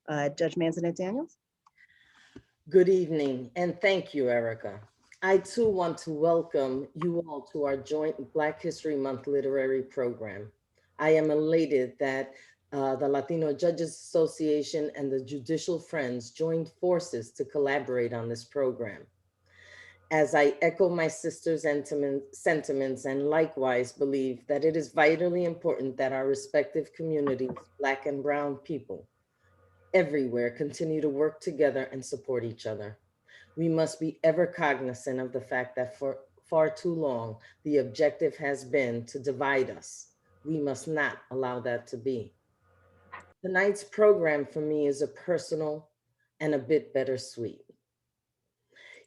Judge Manzanet-Daniels. Good evening, and thank you, Erica. I too want to welcome you all to our joint Black History Month literary program. I am elated that the Latino Judges Association and the Judicial Friends joined forces to collaborate on this program. As I echo my sister's sentiments and likewise believe that it is vitally important that our respective communities, Black and Brown people, everywhere continue to work together and support each other. We must be ever cognizant of the fact that for far too long, the objective has been to divide us. We must not allow that to be. Tonight's program for me is a personal and a bit bittersweet.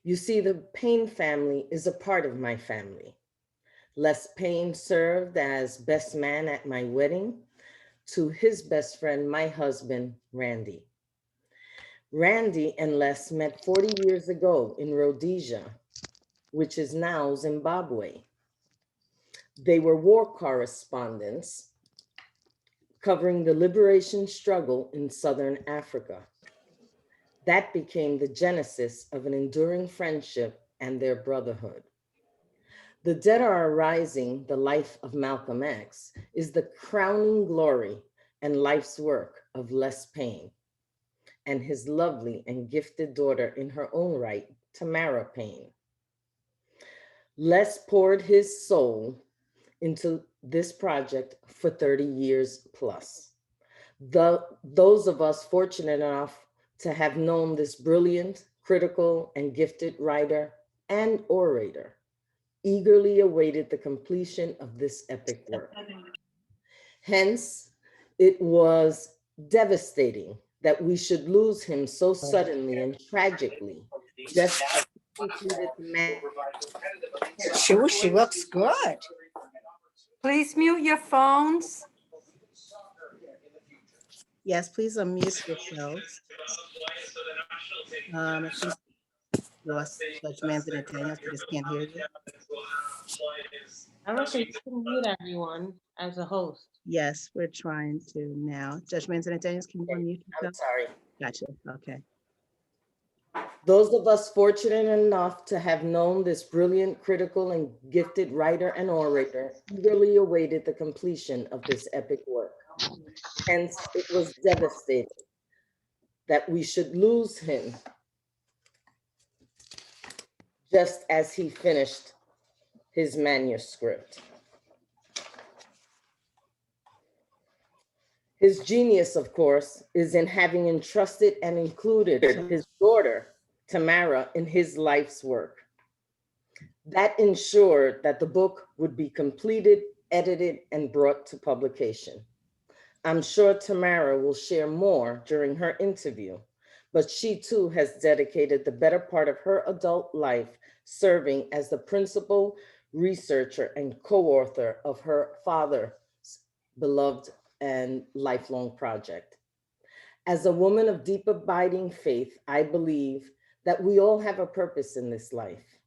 You see, the Payne family is a part of my family. Les Payne served as best man at my wedding to his best friend, my husband, Randy. Randy and Les met 40 years ago in Rhodesia, which is now Zimbabwe. They were war correspondents covering the liberation struggle in Southern Africa. That became the genesis of an enduring friendship and their brotherhood. The Dead Are Arising, the Life of Malcom X, is the crowning glory and life's work of Les Payne and his lovely and gifted daughter in her own right, Tamara Payne. Les poured his soul into this project for 30 years plus. Those of us fortunate enough to have known this brilliant, critical, and gifted writer and orator eagerly awaited the completion of this epic work. Hence, it was devastating that we should lose him so suddenly and tragically, just as he completed the She looks good. Please mute your phones. Yes, please unmute yourselves. I think lost Judge Manzanet-Daniels, we just can't hear you. I don't think you can mute everyone as a host. Yes, we're trying to now. Judge Manzanet-Daniels, can you unmute I'm yourself? sorry. Gotcha, okay. Those of us fortunate enough to have known this brilliant, critical, and gifted writer and orator eagerly awaited the completion of this epic work. Hence, it was devastating that we should lose him just as he finished his manuscript. His genius, of course, is in having entrusted and included his daughter, Tamara, in his life's work. That ensured that the book would be completed, edited, and brought to publication. I'm sure Tamara will share more during her interview, but she too has dedicated the better part of her adult life serving as the principal researcher and co-author of her father's beloved and lifelong project. As a woman of deep abiding faith, I believe that we all have a purpose in this life.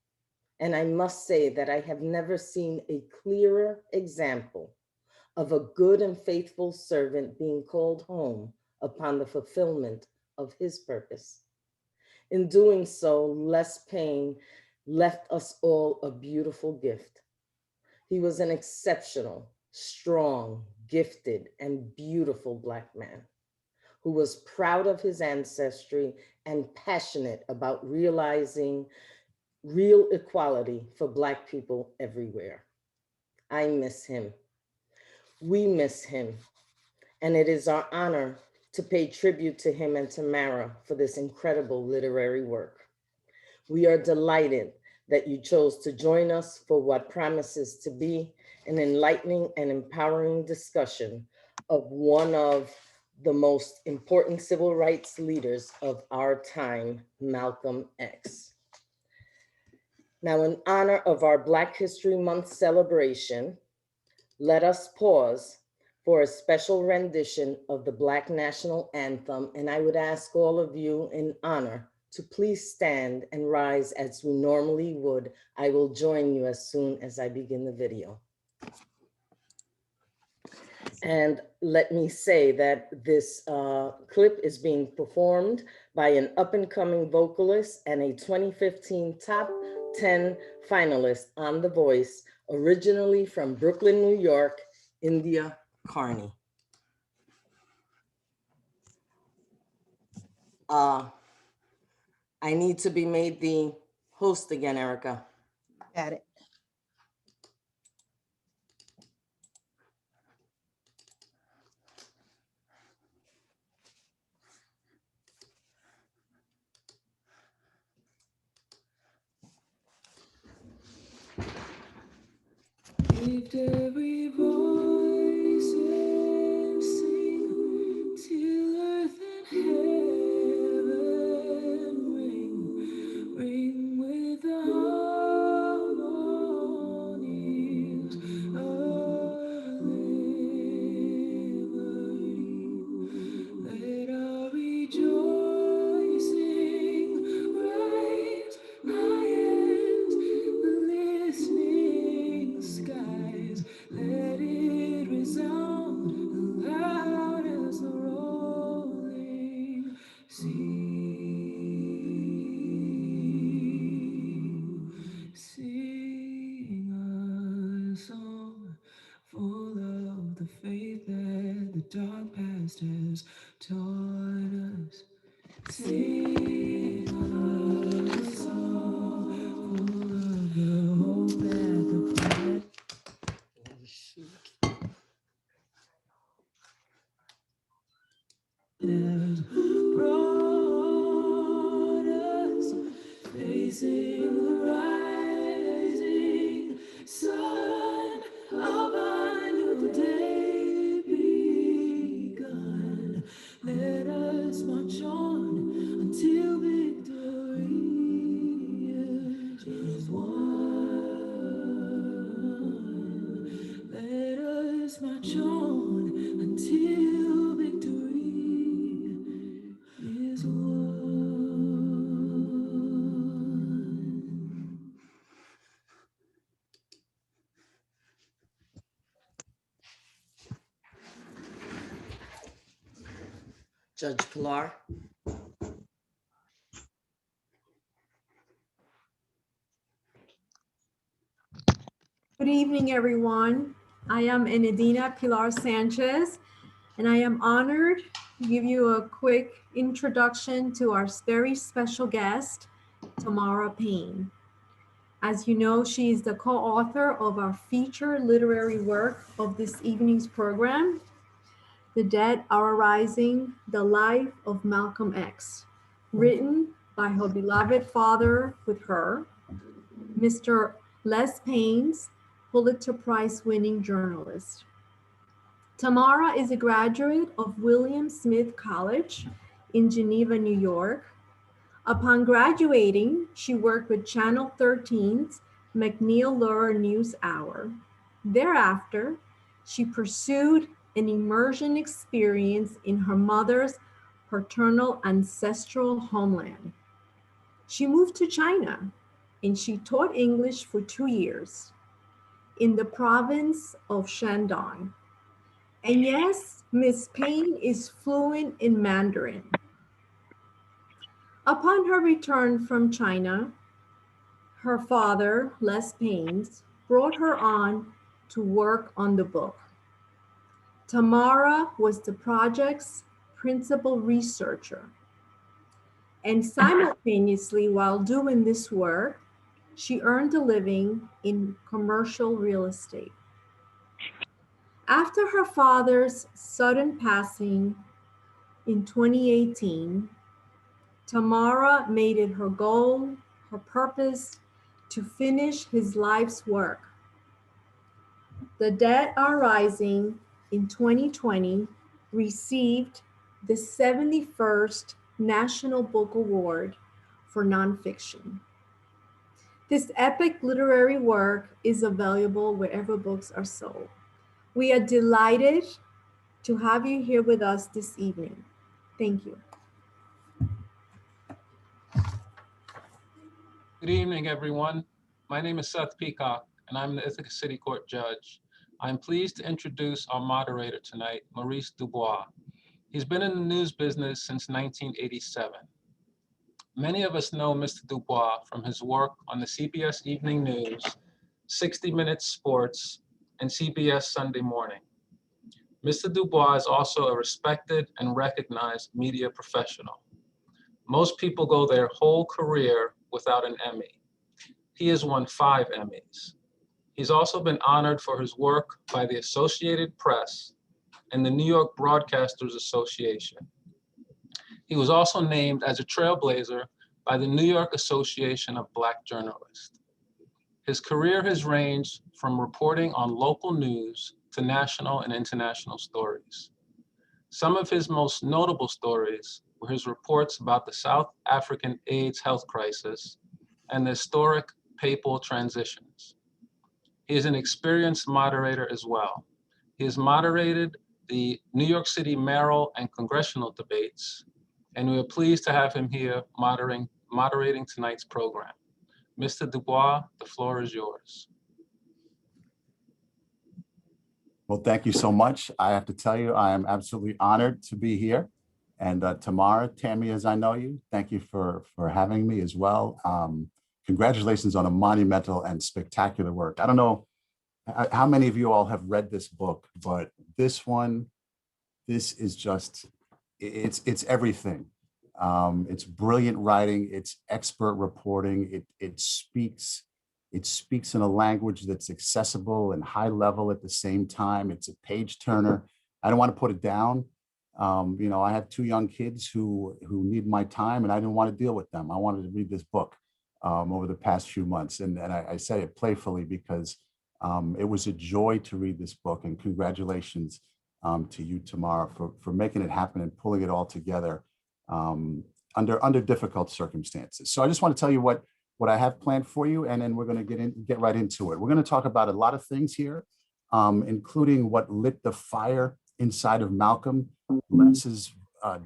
And I must say that I have never seen a clearer example of a good and faithful servant being called home upon the fulfillment of his purpose. In doing so, Les Payne left us all a beautiful gift. He was an exceptional, strong, gifted, and beautiful Black man who was proud of his ancestry and passionate about realizing real equality for Black people everywhere. I miss him. We miss him. And it is our honor to pay tribute to him and Tamara for this incredible literary work. We are delighted that you chose to join us for what promises to be an enlightening and empowering discussion of one of the most important civil rights leaders of our time, Malcolm X. Now, in honor of our Black History Month celebration, let us pause for a special rendition of the Black National Anthem, and I would ask all of you in honor to please stand and rise as we normally would. I will join you as soon as I begin the video. And let me say that this clip is being performed by an up-and-coming vocalist and a 2015 top 10 finalist on The Voice, originally from Brooklyn, New York, India Carney. I need to be made the host again, Erica. Got it. Lift every voice and sing till earth and heaven ring, ring with the harmonies of liberty. Let our rejoicing rise high and listening skies. Let it resound loud as the rolling sea. Sing a song full of the faith that the dark past has taught us. Sing a song full of the hope that the past has brought us, facing the rising sun of a new day begun. Let us march on until victory is won. Let us march on until victory is won. Judge Pilar. Good evening, everyone. I am Enedina Pilar Sanchez, and I am honored to give you a quick introduction to our very special guest, Tamara Payne. As you know, she is the co-author of our feature literary work of this evening's program, The Dead Are Arising, The Life of Malcom X, written by her beloved father with her, Mr. Les Payne, Pulitzer Prize-winning journalist. Tamara is a graduate of William Smith College in Geneva, New York. Upon graduating, she worked with Channel 13's McNeil Lehrer News Hour. Thereafter, she pursued an immersion experience in her mother's paternal ancestral homeland. She moved to China, and she taught English for 2 years in the province of Shandong. And yes, Ms. Payne is fluent in Mandarin. Upon her return from China, her father, Les Payne, brought her on to work on the book. Tamara was the project's principal researcher. And simultaneously, while doing this work, she earned a living in commercial real estate. After her father's sudden passing in 2018, Tamara made it her goal, her purpose, to finish his life's work. The Dead Are Rising in 2020 received the 71st National Book Award for nonfiction. This epic literary work is available wherever books are sold. We are delighted to have you here with us this evening. Thank you. Good evening, everyone. My name is Seth Peacock, and I'm the Ithaca City Court Judge. I'm pleased to introduce our moderator tonight, Maurice DuBois. He's been in the news business since 1987. Many of us know Mr. DuBois from his work on the CBS Evening News, 60 Minutes Sports, and CBS Sunday Morning. Mr. DuBois is also a respected and recognized media professional. Most people go their whole career without an Emmy. He has won 5 Emmys. He's also been honored for his work by the Associated Press and the New York Broadcasters Association. He was also named as a trailblazer by the New York Association of Black Journalists. His career has ranged from reporting on local news to national and international stories. Some of his most notable stories were his reports about the South African AIDS health crisis and the historic papal transitions. He is an experienced moderator as well. He has moderated the New York City mayoral and congressional debates, and we are pleased to have him here moderating tonight's program. Mr. DuBois, the floor is yours. Well, thank you so much. I have to tell you, I am absolutely honored to be here. And Tammy, as I know you, thank you for having me as well. Congratulations on a monumental and spectacular work. I don't know how many of you all have read this book, but this is just, it's everything. It's brilliant writing, it's expert reporting, it speaks in a language that's accessible and high level at the same time. It's a page turner. I don't want to put it down. I have 2 young kids who need my time, and I didn't want to deal with them. I wanted to read this book over the past few months. And I say it playfully because it was a joy to read this book, and congratulations to you, Tamara, for making it happen and pulling it all together under difficult circumstances. So I just want to tell you what I have planned for you, and then we're going to get right into it. We're going to talk about a lot of things here, including what lit the fire inside of Malcolm. Les's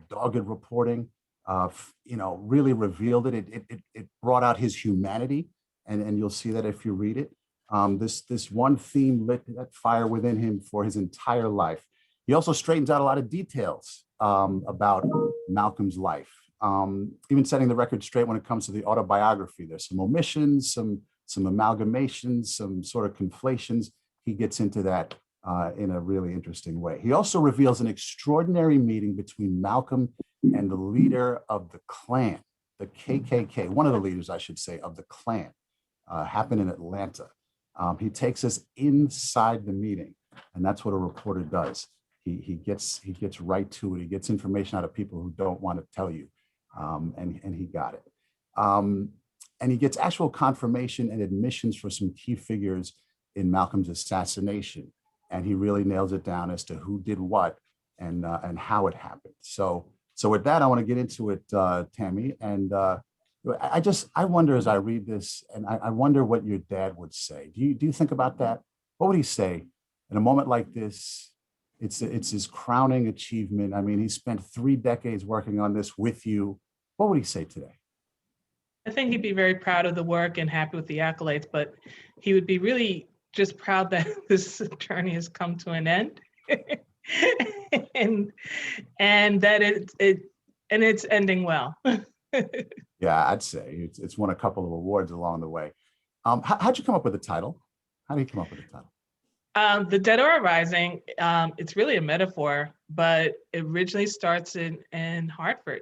dogged reporting, really revealed it. It brought out his humanity, and you'll see that if you read it. This one theme lit that fire within him for his entire life. He also straightens out a lot of details about Malcolm's life, even setting the record straight when it comes to the autobiography. There's some omissions, some amalgamations, some sort of conflations. He gets into that in a really interesting way. He also reveals an extraordinary meeting between Malcolm and the leader of the Klan, the KKK, one of the leaders, I should say, of the Klan, happened in Atlanta. He takes us inside the meeting, and that's what a reporter does. He gets right to it. He gets information out of people who don't want to tell you, and he got it. And he gets actual confirmation and admissions for some key figures in Malcolm's assassination, and he really nails it down as to who did what and how it happened. So with that, I want to get into it, Tammy, and I wonder as I read this, and I wonder what your dad would say. Do you think about that? What would he say in a moment like this? It's his crowning achievement. I mean, he spent 3 decades working on this with you. What would he say today? I think he'd be very proud of the work and happy with the accolades, but he would be really just proud that this journey has come to an end, and that it's ending well. Yeah, I'd say it's won a couple of awards along the way. How'd you come up with the title? How did you come up with the title? The Dead Are Rising, it's really a metaphor, but it originally starts in Hartford.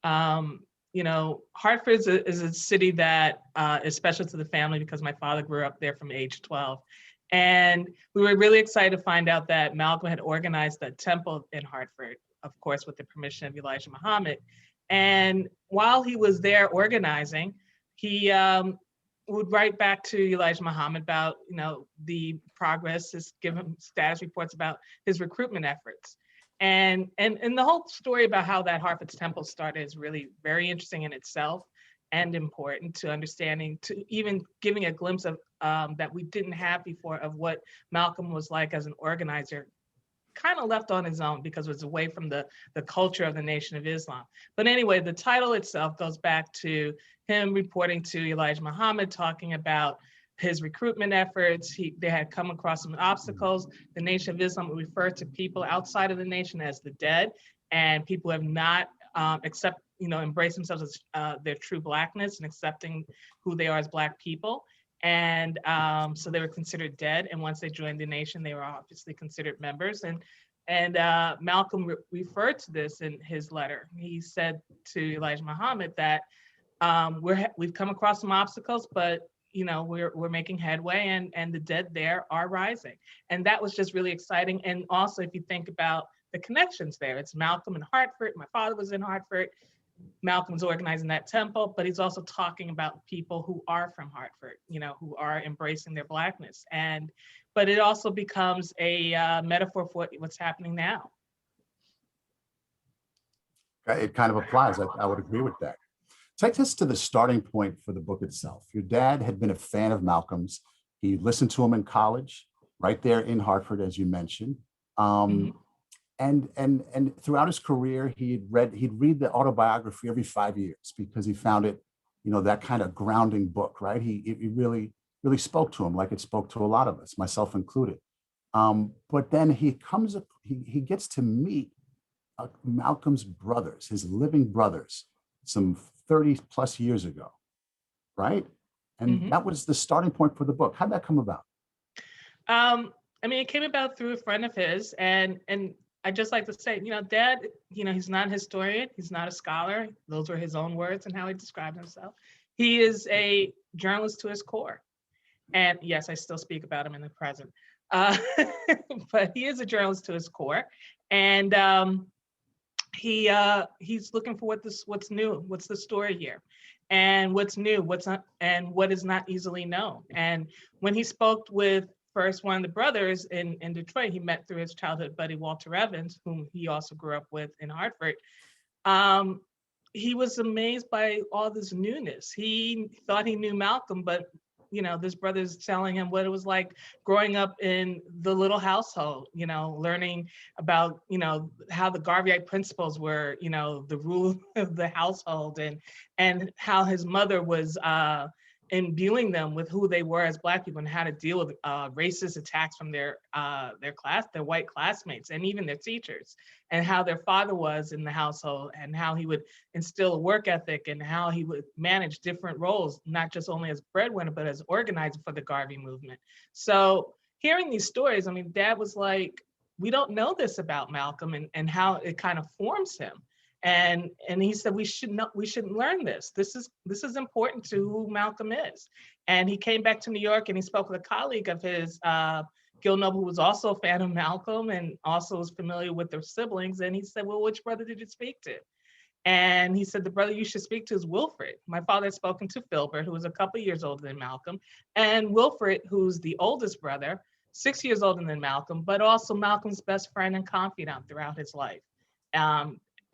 Hartford is a city that is special to the family because my father grew up there from age 12. And we were really excited to find out that Malcolm had organized a temple in Hartford, of course, with the permission of Elijah Muhammad. And while he was there organizing, he would write back to Elijah Muhammad about, the progress, give him status reports about his recruitment efforts. And the whole story about how that Hartford's temple started is really very interesting in itself and important to understanding, to even giving a glimpse of that we didn't have before of what Malcolm was like as an organizer, kind of left on his own because it was away from the culture of the Nation of Islam. But anyway, the title itself goes back to him reporting to Elijah Muhammad, talking about his recruitment efforts. They had come across some obstacles. The Nation of Islam would refer to people outside of the nation as the dead, and people have not embraced themselves as their true Blackness and accepting who they are as Black people. And so they were considered dead. And once they joined the nation, they were obviously considered members. And Malcolm referred to this in his letter. He said to Elijah Muhammad that we've come across some obstacles, but we're making headway, and the dead there are rising. And that was just really exciting. And also, if you think about the connections there, it's Malcolm in Hartford. My father was in Hartford. Malcolm's organizing that temple, but he's also talking about people who are from Hartford, who are embracing their Blackness. But it also becomes a metaphor for what's happening now. It kind of applies. I would agree with that. Take us to the starting point for the book itself. Your dad had been a fan of Malcolm's. He listened to him in college, right there in Hartford, as you mentioned. And throughout his career, he'd read the autobiography every 5 years because he found it, that kind of grounding book, right? It really spoke to him like it spoke to a lot of us, myself included. But then he gets to meet Malcolm's brothers, his living brothers, some 30 plus years ago, right? And that was the starting point for the book. How'd that come about? It came about through a friend of his, and I just like to say, Dad, he's not a historian, he's not a scholar. Those were his own words and how he described himself. He is a journalist to his core. And yes, I still speak about him in the present, but he is a journalist to his core. And he's looking for what's new, what's the story here, and what's new, and what is not easily known. And when he spoke with first one of the brothers in Detroit, he met through his childhood buddy, Walter Evans, whom he also grew up with in Hartford. He was amazed by all this newness. He thought he knew Malcolm, but this brother's telling him what it was like growing up in the little household, learning about, how the Garveyite principles were, the rule of the household, and how his mother was imbuing them with who they were as Black people and how to deal with racist attacks from their white classmates and even their teachers, and how their father was in the household and how he would instill a work ethic and how he would manage different roles, not just only as breadwinner, but as organizer for the Garvey movement. So hearing these stories, Dad was like, we don't know this about Malcolm and how it kind of forms him. And he said, we shouldn't learn this. This is important to who Malcolm is. And he came back to New York and he spoke with a colleague of his, Gil Noble, who was also a fan of Malcolm and also was familiar with their siblings. And he said, well, which brother did you speak to? And he said, the brother you should speak to is Wilfred. My father had spoken to Filbert, who was a couple of years older than Malcolm, and Wilfred, who's the oldest brother, 6 years older than Malcolm, but also Malcolm's best friend and confidant throughout his life.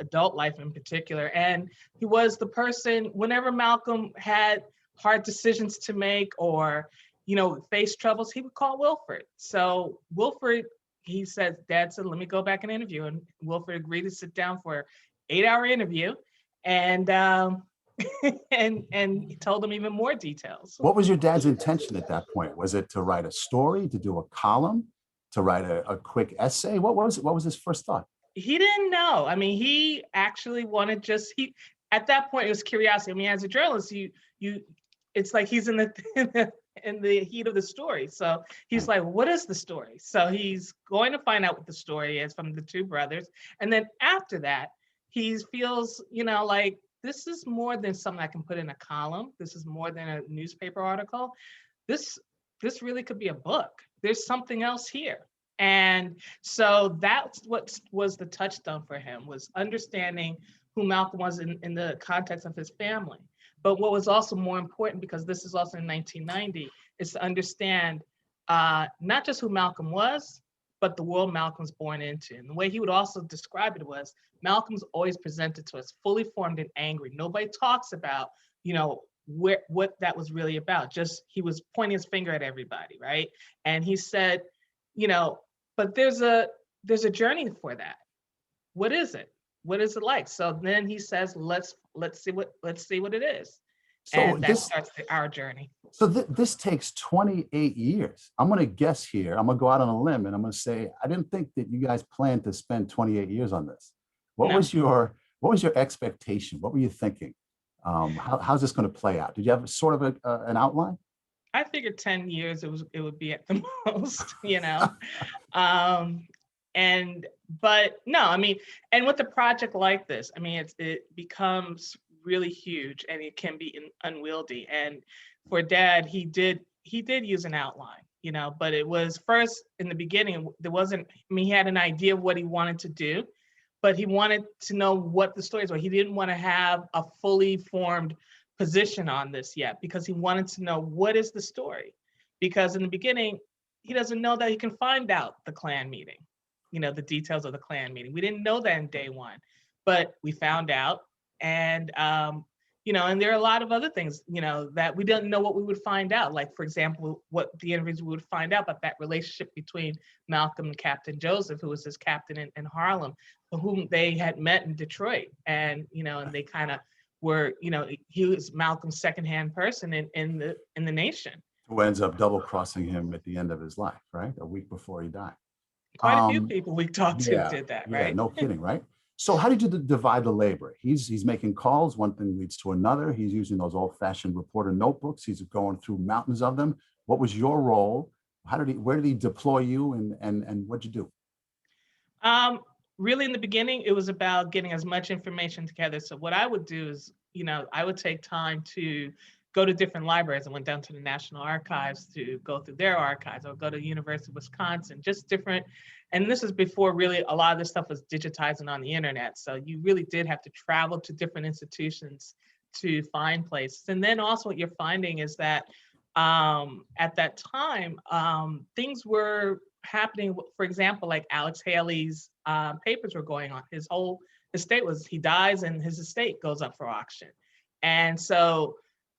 Adult life in particular. And he was the person, whenever Malcolm had hard decisions to make or, faced troubles, he would call Wilfred. So Wilfred, he said, Dad said, let me go back and interview. And Wilfred agreed to sit down for an 8-hour interview and he told him even more details. What was your dad's intention at that point? Was it to write a story, to do a column, to write a quick essay? What was his first thought? He didn't know. He actually wanted at that point, it was curiosity. As a journalist, it's like he's in the heat of the story. So he's like, what is the story? So he's going to find out what the story is from the two brothers. And then after that, he feels, like this is more than something I can put in a column. This is more than a newspaper article. This really could be a book. There's something else here. And so that's what was the touchstone for him, was understanding who Malcolm was in the context of his family. But what was also more important, because this is also in 1990, is to understand not just who Malcolm was, but the world Malcolm's born into. And the way he would also describe it was, Malcolm's always presented to us fully formed and angry. Nobody talks about, what that was really about. Just he was pointing his finger at everybody, right? And he said, but there's a journey for that. What is it? What is it like? So then he says, let's see what it is. So And that this, starts our journey. so this takes 28 years. I'm going to guess here. I'm going to go out on a limb and I'm going to say, I didn't think that you guys planned to spend 28 years on this. What No. was your expectation? What were you thinking? How's this going to play out? Did you have sort of an outline? I figured 10 years it would be at the most, you know. But no, I mean, and with a project like this, I mean, it becomes really huge and it can be unwieldy. And for Dad, he did use an outline, you know, but it was first in the beginning, there wasn't, I mean, he had an idea of what he wanted to do, but he wanted to know what the stories were. He didn't want to have a fully formed position on this yet because he wanted to know what is the story. Because in the beginning, he doesn't know that he can find out the Klan meeting, you know, the details of the Klan meeting. We didn't know that in day one, but we found out. And, you know, and there are a lot of other things, you know, that we didn't know what we would find out. Like, for example, what the interviews we would find out about that relationship between Malcolm and Captain Joseph, who was his captain in Harlem, whom they had met in Detroit. And, you know, and they kind of were, you know, he was Malcolm's secondhand person in the nation. Who ends up double crossing him at the end of his life, right? A week before he died. Quite a few people we talked to did that, right? Yeah, no kidding, right? So how did you divide the labor? He's making calls, one thing leads to another. He's using those old-fashioned reporter notebooks. He's going through mountains of them. What was your role? Where did he deploy you and what'd you do? Really in the beginning, it was about getting as much information together. So what I would do is, you know, I would take time to go to different libraries. I went down to the National Archives to go through their archives. I would go to the University of Wisconsin, just different. And this is before really a lot of this stuff was digitizing on the internet. So you really did have to travel to different institutions to find places. And then also what you're finding is that at that time, things were happening. For example, like Alex Haley's papers were going on. His whole estate he dies and his estate goes up for auction. And so,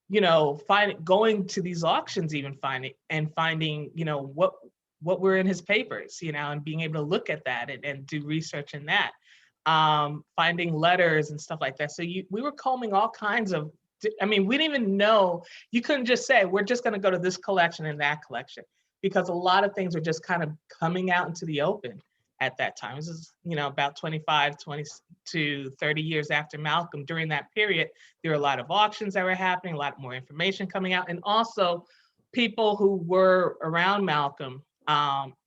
you know, going to these auctions, even finding, you know, what were in his papers, you know, and being able to look at that and do research in that, finding letters and stuff like that. So we were combing all kinds of, I mean, we didn't even know, you couldn't just say, we're just going to go to this collection and that collection, because a lot of things were just kind of coming out into the open at that time. This is, you know, about 20 to 30 years after Malcolm. During that period, there were a lot of auctions that were happening, a lot more information coming out, and also people who were around Malcolm,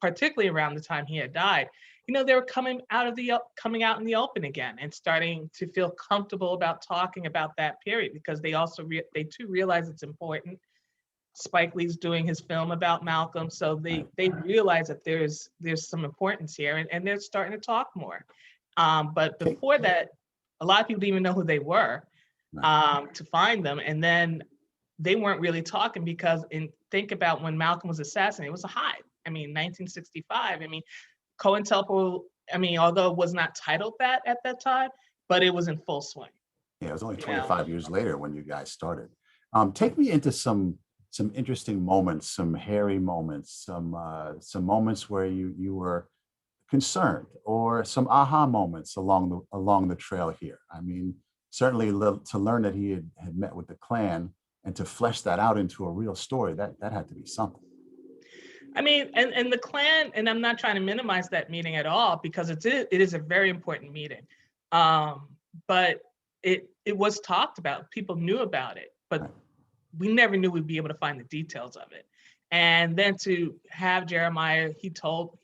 particularly around the time he had died, you know, they were coming out in the open again and starting to feel comfortable about talking about that period, because they also they too realize it's important. Spike Lee's doing his film about Malcolm, so they realize that there's some importance here, and they're starting to talk more. But before that, a lot of people didn't even know who they were to find them, and then they weren't really talking because, think about when Malcolm was assassinated, it was a high. I mean, 1965. I mean, COINTELPRO, I mean, although it was not titled that at that time, but it was in full swing. Yeah, it was only 25 years later when you guys started. Take me into some interesting moments, some hairy moments, some moments where you were concerned, or some aha moments along the trail here. I mean, certainly to learn that he had met with the Klan and to flesh that out into a real story, that had to be something. I mean, and the Klan, and I'm not trying to minimize that meeting at all, because it is a very important meeting. But it was talked about, people knew about it, but we never knew we'd be able to find the details of it. And then to have Jeremiah, he told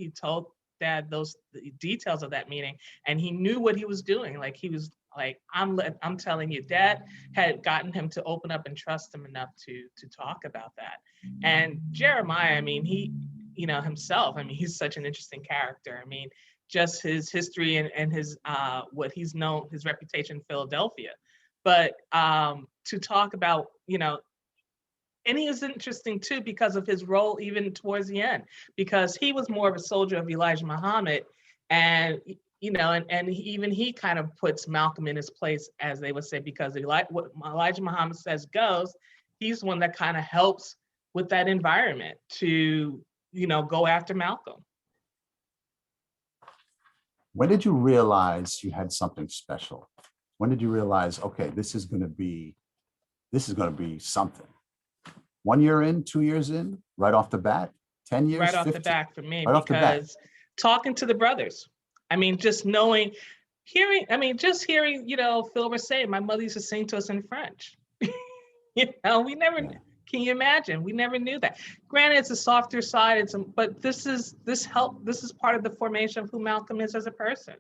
Dad the details of that meeting, and he knew what he was doing. Like, he was like, I'm telling you, Dad had gotten him to open up and trust him enough to talk about that. And Jeremiah, I mean, he, you know, himself, I mean, he's such an interesting character. I mean, just his history and his what he's known, his reputation in Philadelphia. But to talk about, you know, and he is interesting too because of his role even towards the end, because he was more of a soldier of Elijah Muhammad, and you know, and even he kind of puts Malcolm in his place, as they would say, because what Elijah Muhammad says goes. He's one that kind of helps with that environment to, you know, go after Malcolm. When did you realize you had something special? When did you realize, okay, this is going to be this is going to be something. 1 year in, 2 years in, right off the bat, 10 years, Right off 15, the bat for me, right off the bat. because talking to the brothers, I mean, just knowing, hearing, I mean, just hearing, you know, Phil was saying, my mother used to sing to us in French. You know, we never, Yeah. can you imagine? We never knew that. Granted, it's a softer side, but this is part of the formation of who Malcolm is as a person.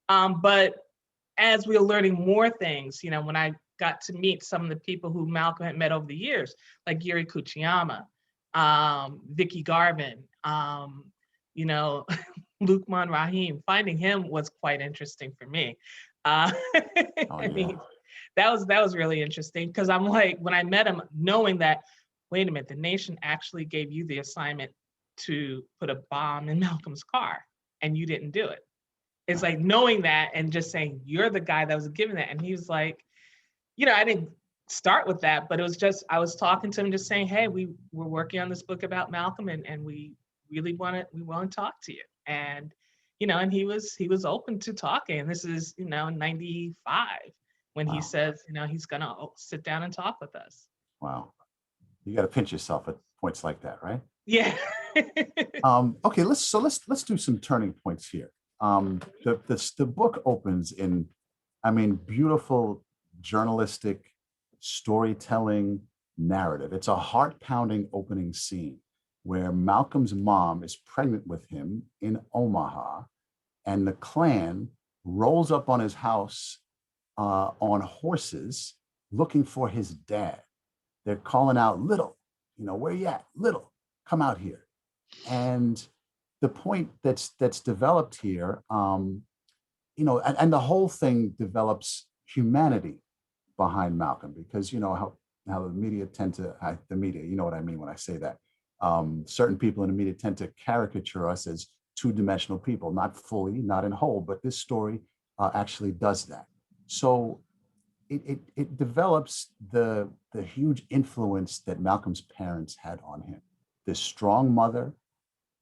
But as we were learning more things, you know, when I got to meet some of the people who Malcolm had met over the years, like Yuri Kuchiyama, Vicky Garvin, you know, Lukman Rahim, finding him was quite interesting for me. I mean, that was really interesting, because I'm like, when I met him, knowing that, wait a minute, the nation actually gave you the assignment to put a bomb in Malcolm's car and you didn't do it. It's like knowing that and just saying, you're the guy that was given that. And he was like, you know, I didn't start with that, but it was just, I was talking to him just saying, hey, we're working on this book about Malcolm, and we really want to talk to you. And, you know, and he was open to talking. And this is, you know, 95 when he says, you know, he's gonna sit down and talk with us. Wow. You got to pinch yourself at points like that, right? Yeah. Okay, let's do some turning points here. The book opens in, I mean, beautiful journalistic storytelling narrative. It's a heart-pounding opening scene where Malcolm's mom is pregnant with him in Omaha, and the Klan rolls up on his house on horses looking for his dad. They're calling out, "Little, you know, where you at? Little, come out here." And the point that's developed here, you know, and the whole thing develops humanity behind Malcolm, because you know how the media tend to, the media, you know what I mean when I say that. Certain people in the media tend to caricature us as two-dimensional people, not fully, not in whole, but this story actually does that. So it develops the huge influence that Malcolm's parents had on him. This strong mother,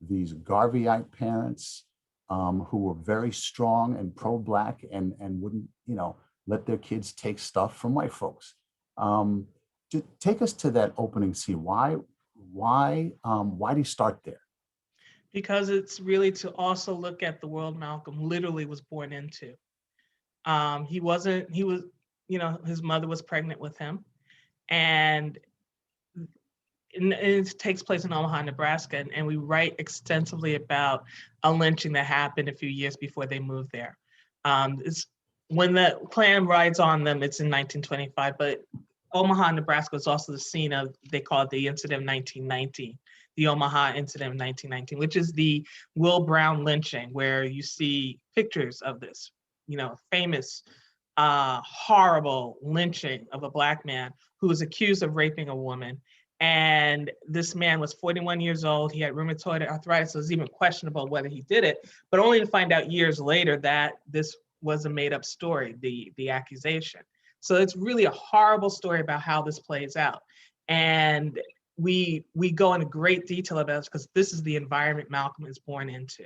these Garveyite parents who were very strong and pro-Black and wouldn't, you know, let their kids take stuff from white folks. Take us to that opening scene. Why do you start there? Because it's really to also look at the world Malcolm literally was born into. He was, you know, his mother was pregnant with him, and it takes place in Omaha, Nebraska, and we write extensively about a lynching that happened a few years before they moved there. It's when the Klan rides on them, it's in 1925, but Omaha, Nebraska is also the scene of, they call it the incident of 1919, the Omaha incident of 1919, which is the Will Brown lynching, where you see pictures of this, you know, famous, horrible lynching of a Black man who was accused of raping a woman. And this man was 41 years old. He had rheumatoid arthritis, so it was even questionable whether he did it, but only to find out years later that this was a made up story, the accusation. So it's really a horrible story about how this plays out. And we go into great detail about this because this is the environment Malcolm is born into.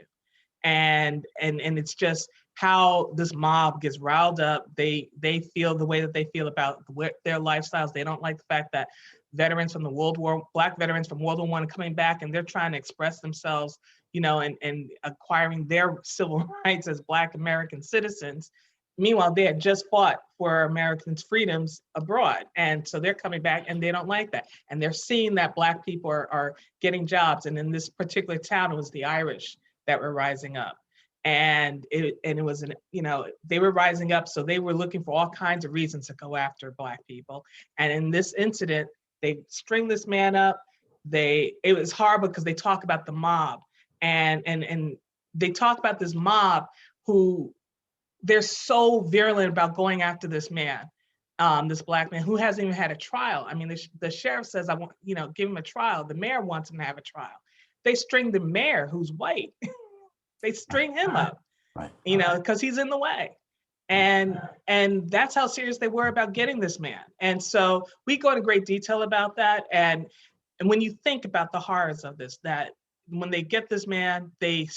And it's just how this mob gets riled up. They feel the way that they feel about their lifestyles. They don't like the fact that veterans from the Black veterans from World War I are coming back, and they're trying to express themselves, you know, and acquiring their civil rights as Black American citizens. Meanwhile, they had just fought for Americans' freedoms abroad. And so they're coming back and they don't like that. And they're seeing that Black people are getting jobs. And in this particular town, it was the Irish that were rising up. And it was, you know, they were rising up. So they were looking for all kinds of reasons to go after Black people. And in this incident, they string this man up. It was horrible because they talk about the mob and they talk about this mob who they're so virulent about going after this man, this Black man who hasn't even had a trial. I mean, the sheriff says, I want, you know, give him a trial. The mayor wants him to have a trial. They string the mayor who's white. They string him up, you know, because he's in the way. And that's how serious they were about getting this man. And so we go into great detail about that. And when you think about the horrors of this, that when they get this man, they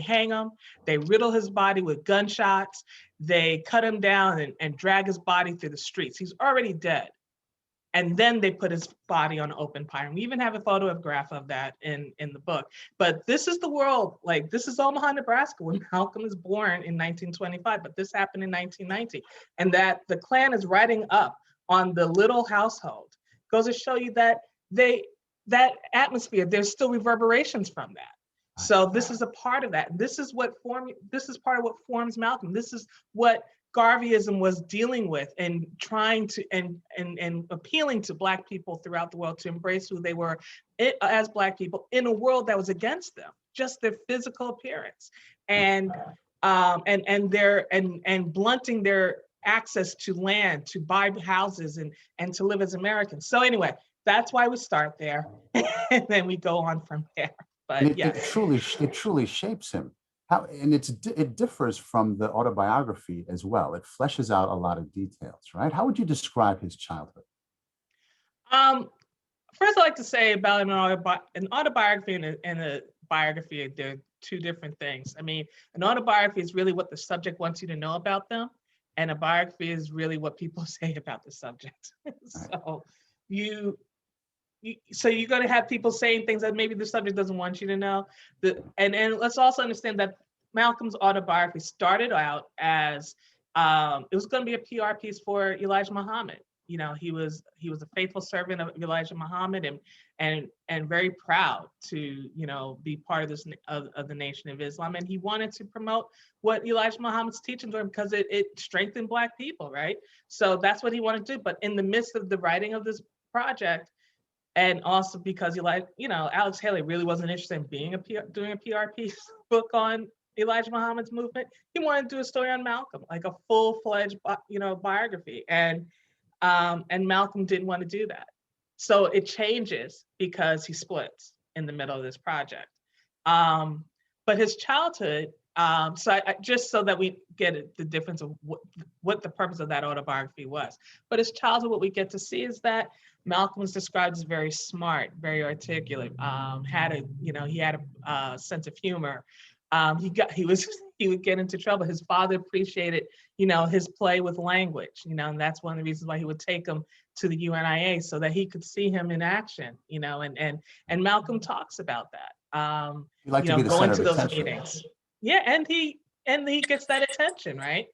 hang him, they riddle his body with gunshots, they cut him down and drag his body through the streets. He's already dead. And then they put his body on open pyre. And we even have a photograph of that in the book. But this is the world, like this is Omaha, Nebraska, when Malcolm is born in 1925, but this happened in 1990. And that the Klan is riding up on the little household goes to show you that that atmosphere, there's still reverberations from that. So this is a part of that. This is part of what forms Malcolm. This is what Garveyism was dealing with and trying to and appealing to Black people throughout the world to embrace who they were as Black people in a world that was against them, just their physical appearance and blunting their access to land, to buy houses and to live as Americans. So anyway, that's why we start there and then we go on from there. But it truly shapes him. It differs from the autobiography as well. It fleshes out a lot of details, right? How would you describe his childhood? First, I'd like to say about an autobiography and a biography, they're two different things. I mean, an autobiography is really what the subject wants you to know about them, and a biography is really what people say about the subject. So you're going to have people saying things that maybe the subject doesn't want you to know. And let's also understand that Malcolm's autobiography started out as it was going to be a PR piece for Elijah Muhammad. You know, he was a faithful servant of Elijah Muhammad and very proud to, you know, be part of this of the Nation of Islam. And he wanted to promote what Elijah Muhammad's teachings were because it strengthened Black people, right? So that's what he wanted to do. But in the midst of the writing of this project, and also because Alex Haley really wasn't interested in doing a PR piece book on Elijah Muhammad's movement. He wanted to do a story on Malcolm, like a full-fledged, biography. And Malcolm didn't want to do that. So it changes because he splits in the middle of this project. But his childhood, just so that we get the difference of what the purpose of that autobiography was. But his childhood, what we get to see is that Malcolm was described as very smart, very articulate, he had a sense of humor. He would get into trouble. His father appreciated, his play with language, and that's one of the reasons why he would take him to the UNIA so that he could see him in action, and Malcolm talks about that. He'd like to be the going center to of those attention. meetings. Yeah, and he gets that attention, right?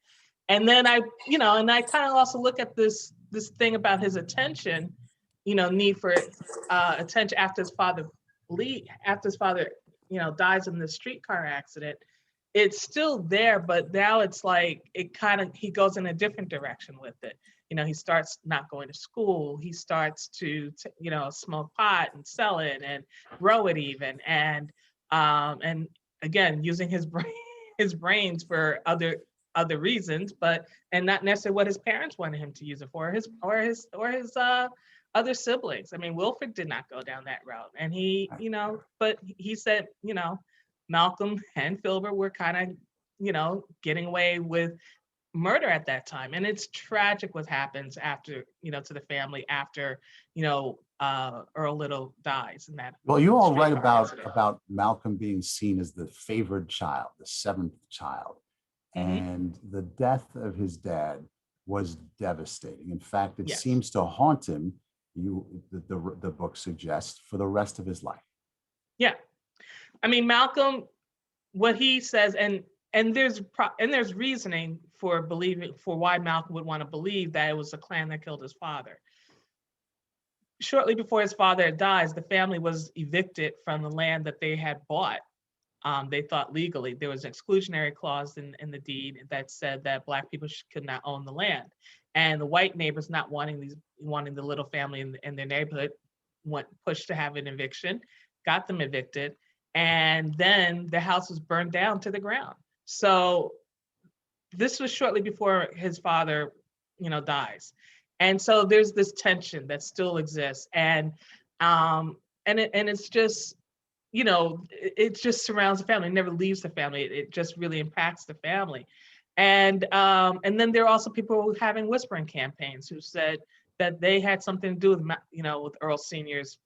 And then I kind of also look at this thing about his attention, need for attention after his father dies in the streetcar accident. It's still there, but now it's like he goes in a different direction with it. He starts not going to school. He starts to smoke pot and sell it and grow it even, and again using his brains for other reasons, and not necessarily what his parents wanted him to use it for, or his other siblings. I mean, Wilfred did not go down that route, and he, but he said, Malcolm and Filbert were kind of, getting away with murder at that time, and it's tragic what happens after, to the family after, Earl Little dies in that. Well, you all write about Malcolm being seen as the favored child, the seventh child, and the death of his dad was devastating. In fact, it seems to haunt him. The book suggests for the rest of his life. Yeah, I mean, Malcolm, what he says, and there's reasoning for why Malcolm would want to believe that it was the Klan that killed his father. Shortly before his father dies, the family was evicted from the land that they had bought. They thought legally. There was an exclusionary clause in the deed that said that Black people could not own the land. And the white neighbors not wanting the little family in their neighborhood pushed to have an eviction, got them evicted, and then the house was burned down to the ground. So this was shortly before his father, dies. And so there's this tension that still exists. And it's just, it just surrounds the family. It never leaves the family. It just really impacts the family. And then there are also people having whispering campaigns who said that they had something to do with, with Earl Sr.'s,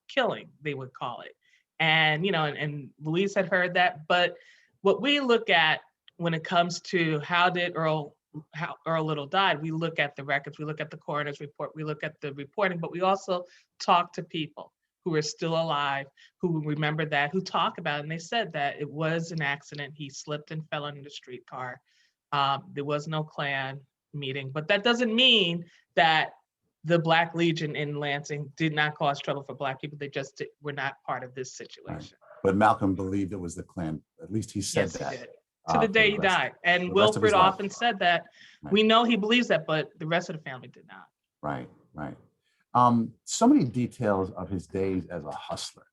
killing, they would call it. And, and Louise had heard that. But what we look at when it comes to how did Earl how Earl Little died, we look at the records, we look at the coroner's report, we look at the reporting, but we also talk to people who are still alive, who remember that, who talk about it. And they said that it was an accident. He slipped and fell under the streetcar. There was no Klan meeting, but that doesn't mean that the Black Legion in Lansing did not cause trouble for Black people. They just were not part of this situation. Right. But Malcolm believed it was the Klan. At least he said Yes, that. he did. To the day he died. And Wilfred often said that. Right. We know he believes that, but the rest of the family did not. Right, right. So many details of his days as a hustler.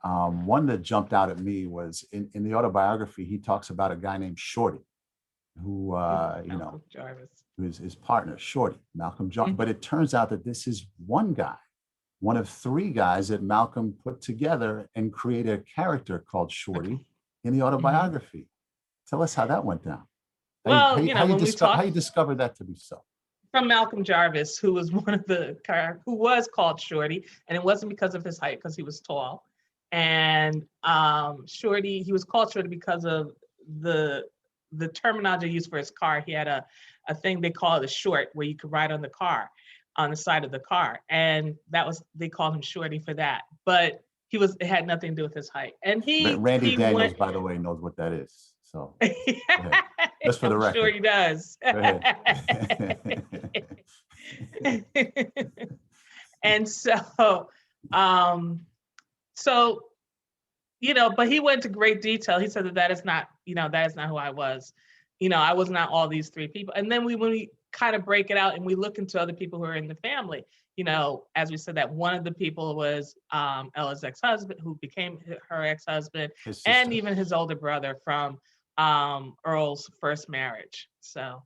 One that jumped out at me was in the autobiography, he talks about a guy named Shorty, who, Jarvis. who is his partner, Shorty, Malcolm Jarvis. But it turns out that this is one guy, one of three guys that Malcolm put together and created a character called Shorty in the autobiography. Tell us how that went down. Well, how you discovered that to be so. From Malcolm Jarvis, who was one of the who was called Shorty, and it wasn't because of his height, because he was tall. And Shorty, he was called Shorty because of the terminology used for his car. He had a thing they call it a short, where you could ride on the car, on the side of the car, and they called him Shorty for that. But it had nothing to do with his height. And Randy Daniels, by the way, knows what that is. So just for the record. I'm sure he does. And so, but he went to great detail. He said that is not who I was. I was not all these three people. And then when we kind of break it out and we look into other people who are in the family, as we said, that one of the people was Ella's ex-husband, who became her ex-husband, and even his older brother from Earl's first marriage. So,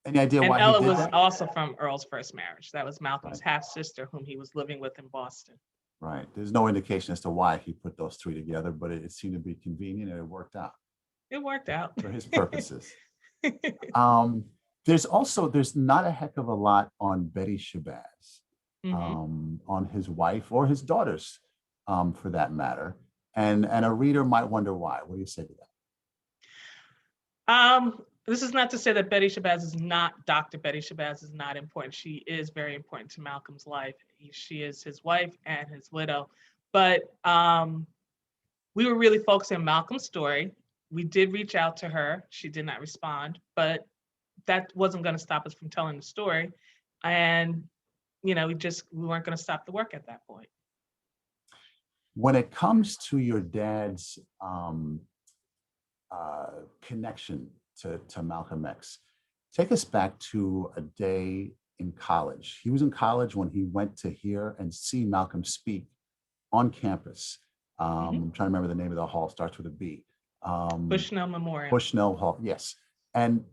any idea why Ella he did was that? also from Earl's first marriage. That was Malcolm's half sister, whom he was living with in Boston. Right. There's no indication as to why he put those three together, but it seemed to be convenient and it worked out. It worked out for his purposes. There's not a heck of a lot on Betty Shabazz, on his wife or his daughters, for that matter. And a reader might wonder why. What do you say to that? This is not to say that Dr. Betty Shabazz is not important. She is very important to Malcolm's life. She is his wife and his widow. But we were really focusing on Malcolm's story. We did reach out to her. She did not respond, but that wasn't going to stop us from telling the story. And, we weren't going to stop the work at that point. When it comes to your dad's connection to Malcolm X, take us back to a day in college. He was in college when he went to hear and see Malcolm speak on campus. I'm trying to remember the name of the hall, starts with a B. Bushnell Memorial. Bushnell Hall, yes. And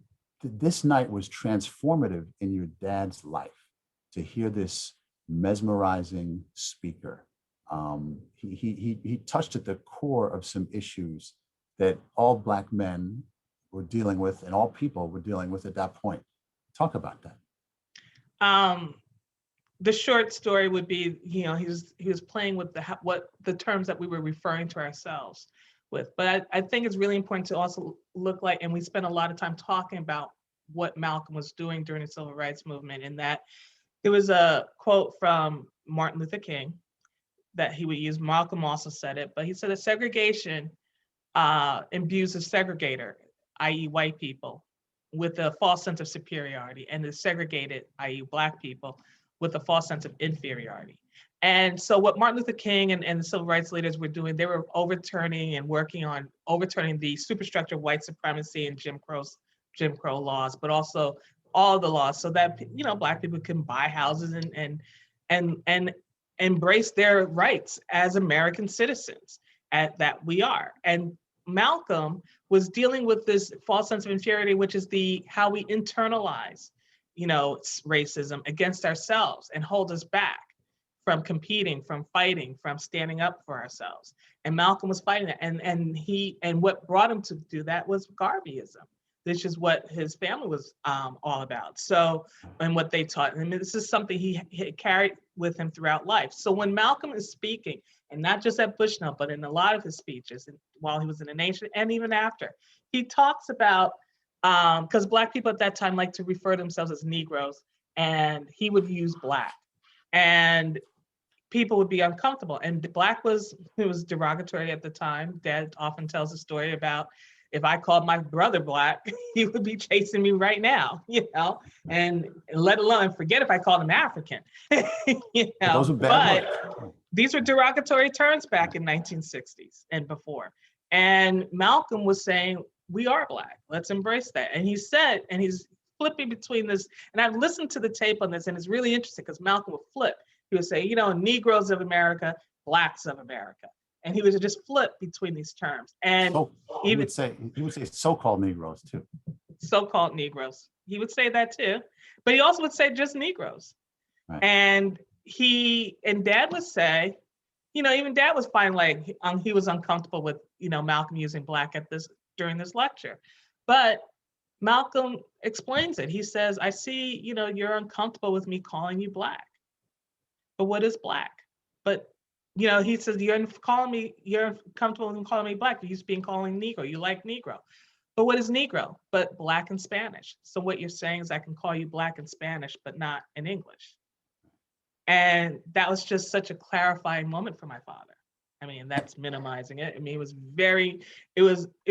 this night was transformative in your dad's life, to hear this mesmerizing speaker. He touched at the core of some issues that all Black men were dealing with and all people were dealing with at that point. Talk about that. The short story would be, he was playing with the terms that we were referring to ourselves with. But I think it's really important to also look like, and we spent a lot of time talking about what Malcolm was doing during the Civil Rights Movement, and that there was a quote from Martin Luther King that he would use. Malcolm also said it, but he said that segregation imbues the segregator, i.e. white people, with a false sense of superiority, and the segregated, i.e. Black people, with a false sense of inferiority. And so what Martin Luther King and the civil rights leaders were doing, they were overturning and working on overturning the superstructure of white supremacy and Jim Crow laws, but also all the laws, so that Black people can buy houses and embrace their rights as American citizens that we are. And Malcolm was dealing with this false sense of inferiority, which is how we internalize, racism against ourselves and hold us back from competing, from fighting, from standing up for ourselves. And Malcolm was fighting that. And what brought him to do that was Garveyism. This is what his family was all about. So, and what they taught. And this is something he carried with him throughout life. So when Malcolm is speaking, and not just at Bushnell, but in a lot of his speeches, and while he was in the nation and even after, he talks about because Black people at that time like to refer themselves as Negroes, and he would use Black, and people would be uncomfortable. And Black was derogatory at the time. Dad often tells a story about, if I called my brother Black, he would be chasing me right now, and let alone, forget if I called him African, Those are bad but these were derogatory terms back in 1960s and before. And Malcolm was saying, we are Black, let's embrace that. And he said, and he's flipping between this, and I've listened to the tape on this, and it's really interesting because Malcolm would flip. He would say, Negroes of America, Blacks of America. And he would just flip between these terms. And he would say so-called Negroes too. So-called Negroes. He would say that too. But he also would say just Negroes. Right. And Dad would say, even Dad was fine, like he was uncomfortable with, Malcolm using Black during this lecture. But Malcolm explains it. He says, I see, you're uncomfortable with me calling you Black. But what is Black? But he says, you're comfortable with calling me Black. You used to be calling Negro. You like Negro. But what is Negro? But Black in Spanish. So what you're saying is I can call you Black in Spanish, but not in English. And that was just such a clarifying moment for my father. I mean, that's minimizing it. I mean, it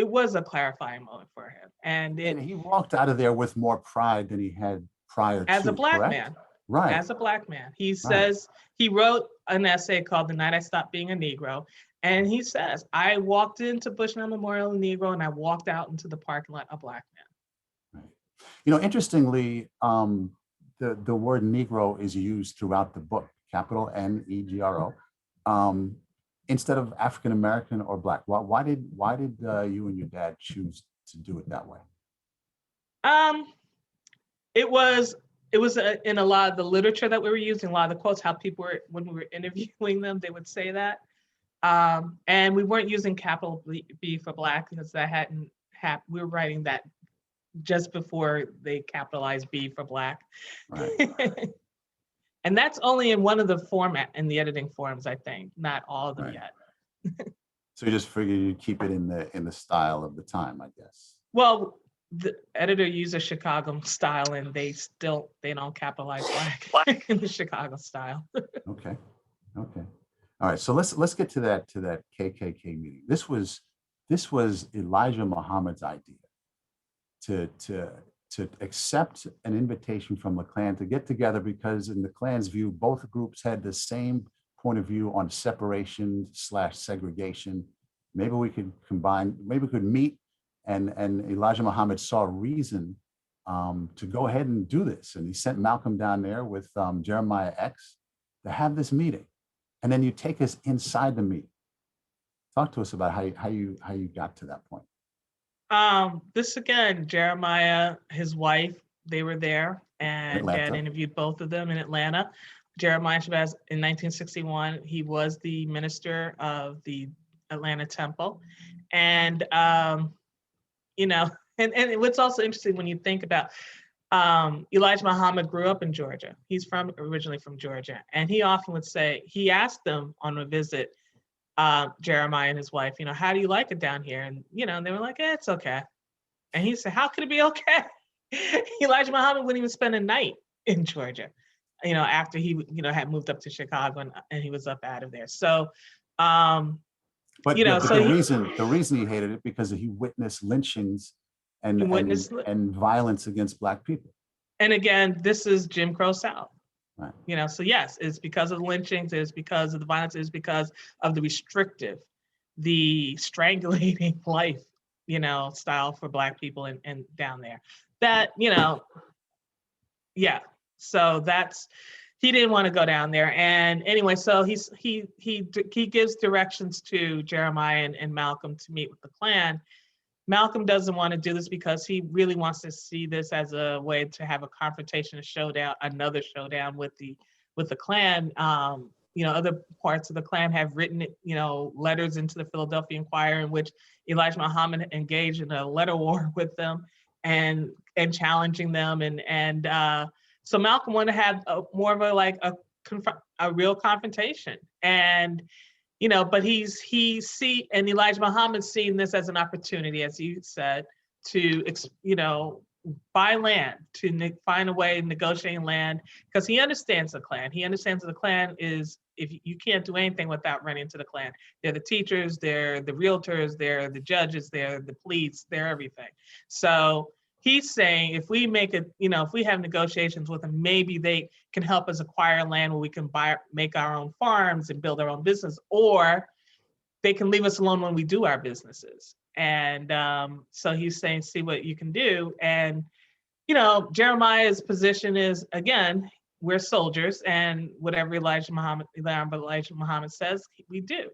was a clarifying moment for him. And he walked out of there with more pride than he had prior to. As a Black correct? man. Right. As a Black man. He says, he wrote an essay called The Night I Stopped Being a Negro. And he says, I walked into Bushnell Memorial a Negro, and I walked out into the parking lot a Black man. Right. Interestingly, the word Negro is used throughout the book, capital N-E-G-R-O, instead of African American or Black. Why did you and your dad choose to do it that way? It was in a lot of the literature that we were using, a lot of the quotes, how people were, when we were interviewing them, they would say that. And we weren't using capital B for Black because that hadn't happened. We were writing that just before they capitalized B for Black. Right. And that's only in one of the in the editing forms, I think, not all of them yet. So you just figured you'd keep it in the style of the time, I guess. Well, the editor used a Chicago style, and they don't capitalize Black in the Chicago style. Okay. All right. So let's get to that KKK meeting. This was Elijah Muhammad's idea to accept an invitation from the Klan to get together, because in the Klan's view, both groups had the same point of view on separation/segregation. Maybe we could combine. Maybe we could meet. And Elijah Muhammad saw reason to go ahead and do this. And he sent Malcolm down there with Jeremiah X to have this meeting. And then you take us inside the meeting. Talk to us about how you got to that point. This again, Jeremiah, his wife, they were there, and Atlanta. Dad interviewed both of them in Atlanta. Jeremiah Shabazz, in 1961, he was the minister of the Atlanta Temple. And and what's also interesting when you think about Elijah Muhammad grew up in Georgia. He's originally from Georgia. And he often would say, he asked them on a visit, Jeremiah and his wife, how do you like it down here? And, they were like, it's okay. And he said, how could it be okay? Elijah Muhammad wouldn't even spend a night in Georgia, after he, had moved up to Chicago and he was up out of there. So, But the reason he hated it because he witnessed lynchings and violence against Black people. And again, this is Jim Crow South. Right. So yes, it's because of the lynchings, it's because of the violence, it's because of the strangulating life, style for Black people and down there. That, yeah. So he didn't want to go down there. And anyway, so he gives directions to Jeremiah and Malcolm to meet with the Klan. Malcolm doesn't want to do this because he really wants to see this as a way to have a confrontation, another showdown with the Klan. Other parts of the Klan have written, letters into the Philadelphia Inquirer in which Elijah Muhammad engaged in a letter war with them and challenging them. So Malcolm wanted to have more of a real confrontation. And, but and Elijah Muhammad's seeing this as an opportunity, as you said, to, buy land, to find a way of negotiating land, because he understands the Klan. He understands that the Klan is, if you can't do anything without running into the Klan. They're the teachers, they're the realtors, they're the judges, they're the police, they're everything. So he's saying if we make it, if we have negotiations with them, maybe they can help us acquire land where we can make our own farms and build our own business, or they can leave us alone when we do our businesses. And so he's saying, see what you can do. And, Jeremiah's position is, again, we're soldiers, and whatever Elijah Muhammad says, we do.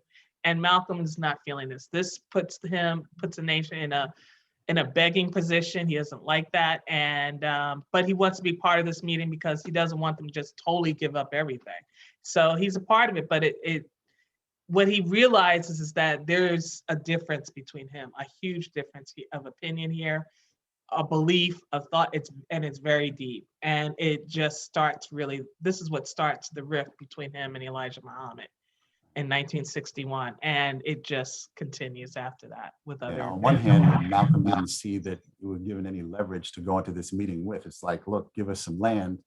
And Malcolm is not feeling this. This puts the nation in a begging position. He doesn't like that. And, but he wants to be part of this meeting because he doesn't want them to just totally give up everything. So he's a part of it, but what he realizes is that there's a difference between him, a huge difference of opinion here, a belief, a thought, it's very deep. And it just starts this is what starts the rift between him and Elijah Muhammad in 1961. And it just continues after that with other. On one hand, Malcolm didn't see that he was given any leverage to go into this meeting with. It's like, look, give us some land,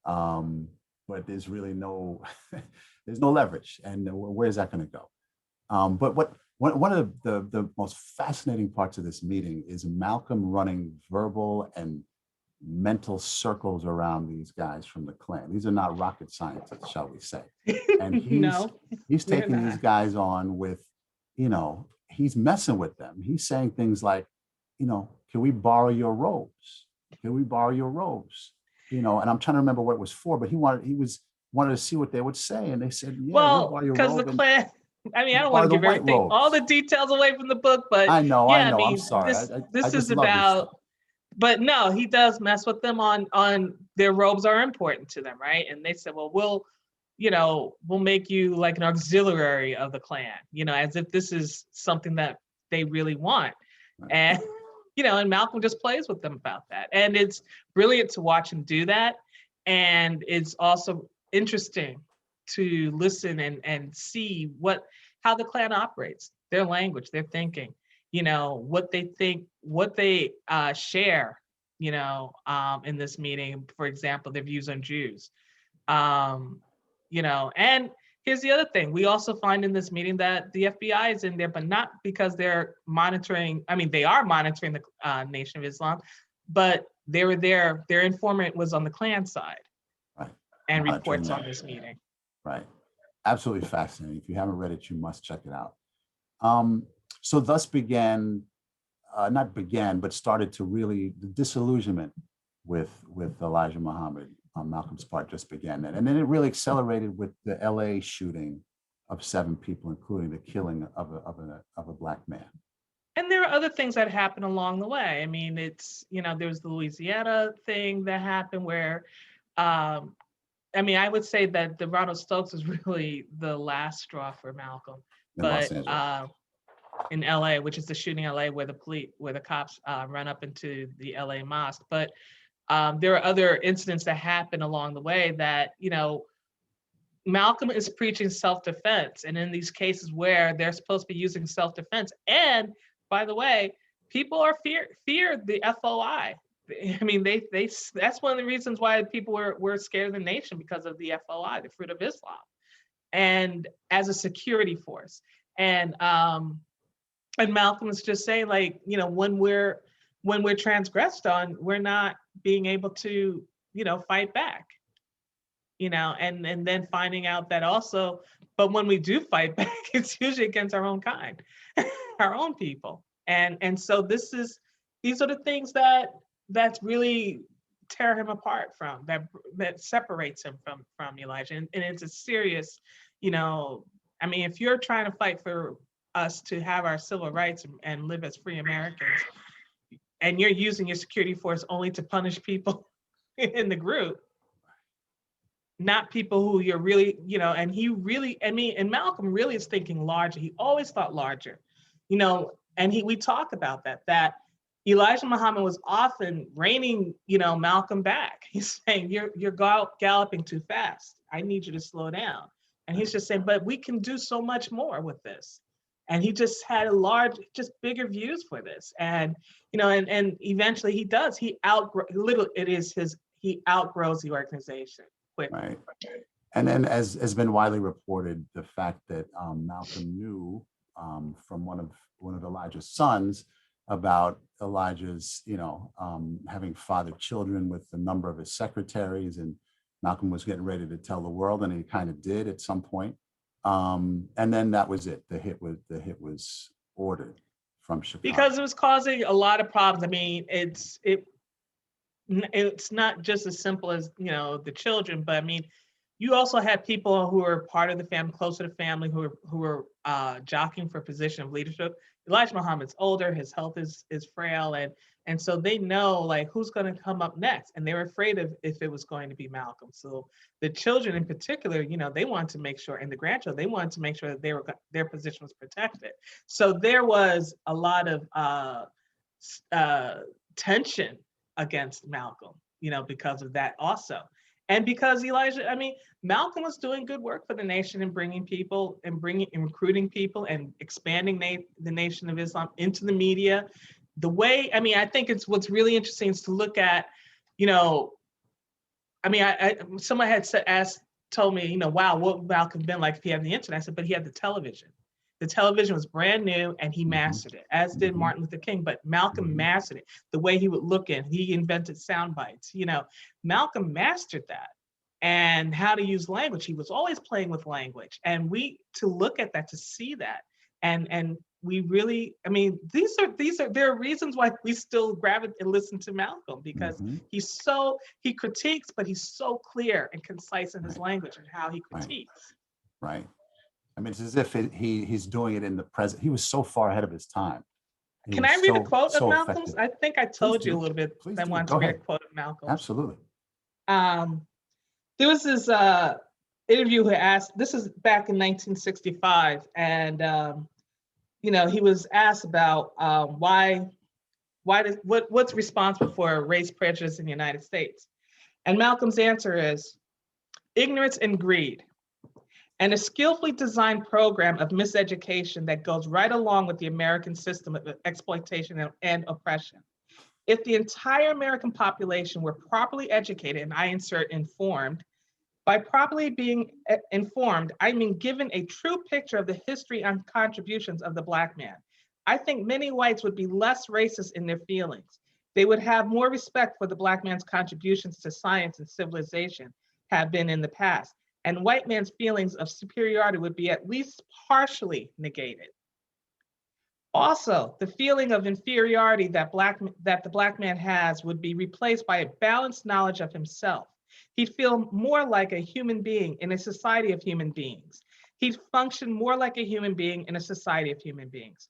but there's really no, there's no leverage. And where's that going to go? But one of the most fascinating parts of this meeting is Malcolm running verbal and mental circles around these guys from the Klan. These are not rocket scientists, shall we say. And he's taking these guys on with, he's messing with them. He's saying things like, can we borrow your robes? Can we borrow your robes? And I'm trying to remember what it was for, but he wanted to see what they would say. And they said, yeah, well, because the Klan, I don't want to give everything, all the details away from the book, but I know, I'm sorry. This is about, but no, he does mess with them on their robes are important to them, right? And they said, well, we'll make you like an auxiliary of the Klan, as if this is something that they really want. Right. And, and Malcolm just plays with them about that. And it's brilliant to watch him do that. And it's also interesting to listen and see how the Klan operates, their language, their thinking, what they think, what they share, in this meeting, for example, their views on Jews, and here's the other thing. We also find in this meeting that the FBI is in there, but not because they're monitoring. They are monitoring the Nation of Islam, but they were there. Their informant was on the Klan side, right, and reports on this meeting. Right. Absolutely fascinating. If you haven't read it, you must check it out. So thus started to really, the disillusionment with Elijah Muhammad on Malcolm's part just began then. And then it really accelerated with the LA shooting of 7 people, including the killing of a Black man. And there are other things that happened along the way. It's, there was the Louisiana thing that happened where, I would say that the Ronald Stokes was really the last straw for Malcolm. But in LA, which is the shooting in LA where the cops run up into the LA mosque. But there are other incidents that happen along the way that, Malcolm is preaching self-defense. And in these cases where they're supposed to be using self-defense, and by the way, people are fear the FOI. That's one of the reasons why people were scared of the nation, because of the FOI, the Fruit of Islam, and as a security force. And Malcolm is just saying, when we're transgressed on, we're not being able to, fight back, and then finding out that also, but when we do fight back, it's usually against our own kind, our own people. And so these are the things that's really tear him apart that separates him from Elijah. And it's a serious, if you're trying to fight for us to have our civil rights and live as free Americans, and you're using your security force only to punish people in the group, not people who you're really, and he really, and Malcolm really is thinking larger. He always thought larger, and we talk about that Elijah Muhammad was often reining, Malcolm back. He's saying, you're galloping too fast. I need you to slow down. And he's just saying, but we can do so much more with this. And he just had just bigger views for this. And, and eventually he does, he outgrows the organization quickly. Right. And then as has been widely reported, the fact that Malcolm knew from one of Elijah's sons about Elijah's, having fathered children with a number of his secretaries, and Malcolm was getting ready to tell the world, and he kind of did at some point. And then that was it. The hit was ordered from Chicago because it was causing a lot of problems. I mean, it's not just as simple as the children, but I mean, you also had people who were part of the family, close to the family, who were jockeying for position of leadership. Elijah Muhammad's older, his health is frail, and so they know like who's going to come up next, and they were afraid of if it was going to be Malcolm. So the children in particular, they wanted to make sure, and the grandchildren, they wanted to make sure that their position was protected. So there was a lot of tension against Malcolm, because of that also. And because Malcolm was doing good work for the nation and bringing people and recruiting people and expanding the Nation of Islam into the media. The way, I think what's really interesting is to look at, someone had told me, wow, what would Malcolm been like if he had the internet? I said, but he had the television. The television was brand new and he mastered it, as did Martin Luther King, but Malcolm mastered it. The way he would look in, he invented sound bites, Malcolm mastered that and how to use language. He was always playing with language, and to look at that, to see that. And we really, there are reasons why we still gravitate and listen to Malcolm, because he critiques, but he's so clear and concise in his language and how he critiques. Right. It's as if he's doing it in the present. He was so far ahead of his time. Can I read a quote of Malcolm's? I think I told you a little bit. I wanted to read a quote of Malcolm. Absolutely. There was this interview who asked, this is back in 1965, and he was asked about what's responsible for race prejudice in the United States. And Malcolm's answer is ignorance and greed, and a skillfully designed program of miseducation that goes right along with the American system of exploitation and oppression. If the entire American population were properly educated, and I insert informed, by properly being informed, I mean given a true picture of the history and contributions of the Black man, I think many whites would be less racist in their feelings. They would have more respect for the Black man's contributions to science and civilization have been in the past, and white man's feelings of superiority would be at least partially negated. Also, the feeling of inferiority that the Black man has would be replaced by a balanced knowledge of himself. He'd feel more like a human being in a society of human beings. He'd function more like a human being in a society of human beings.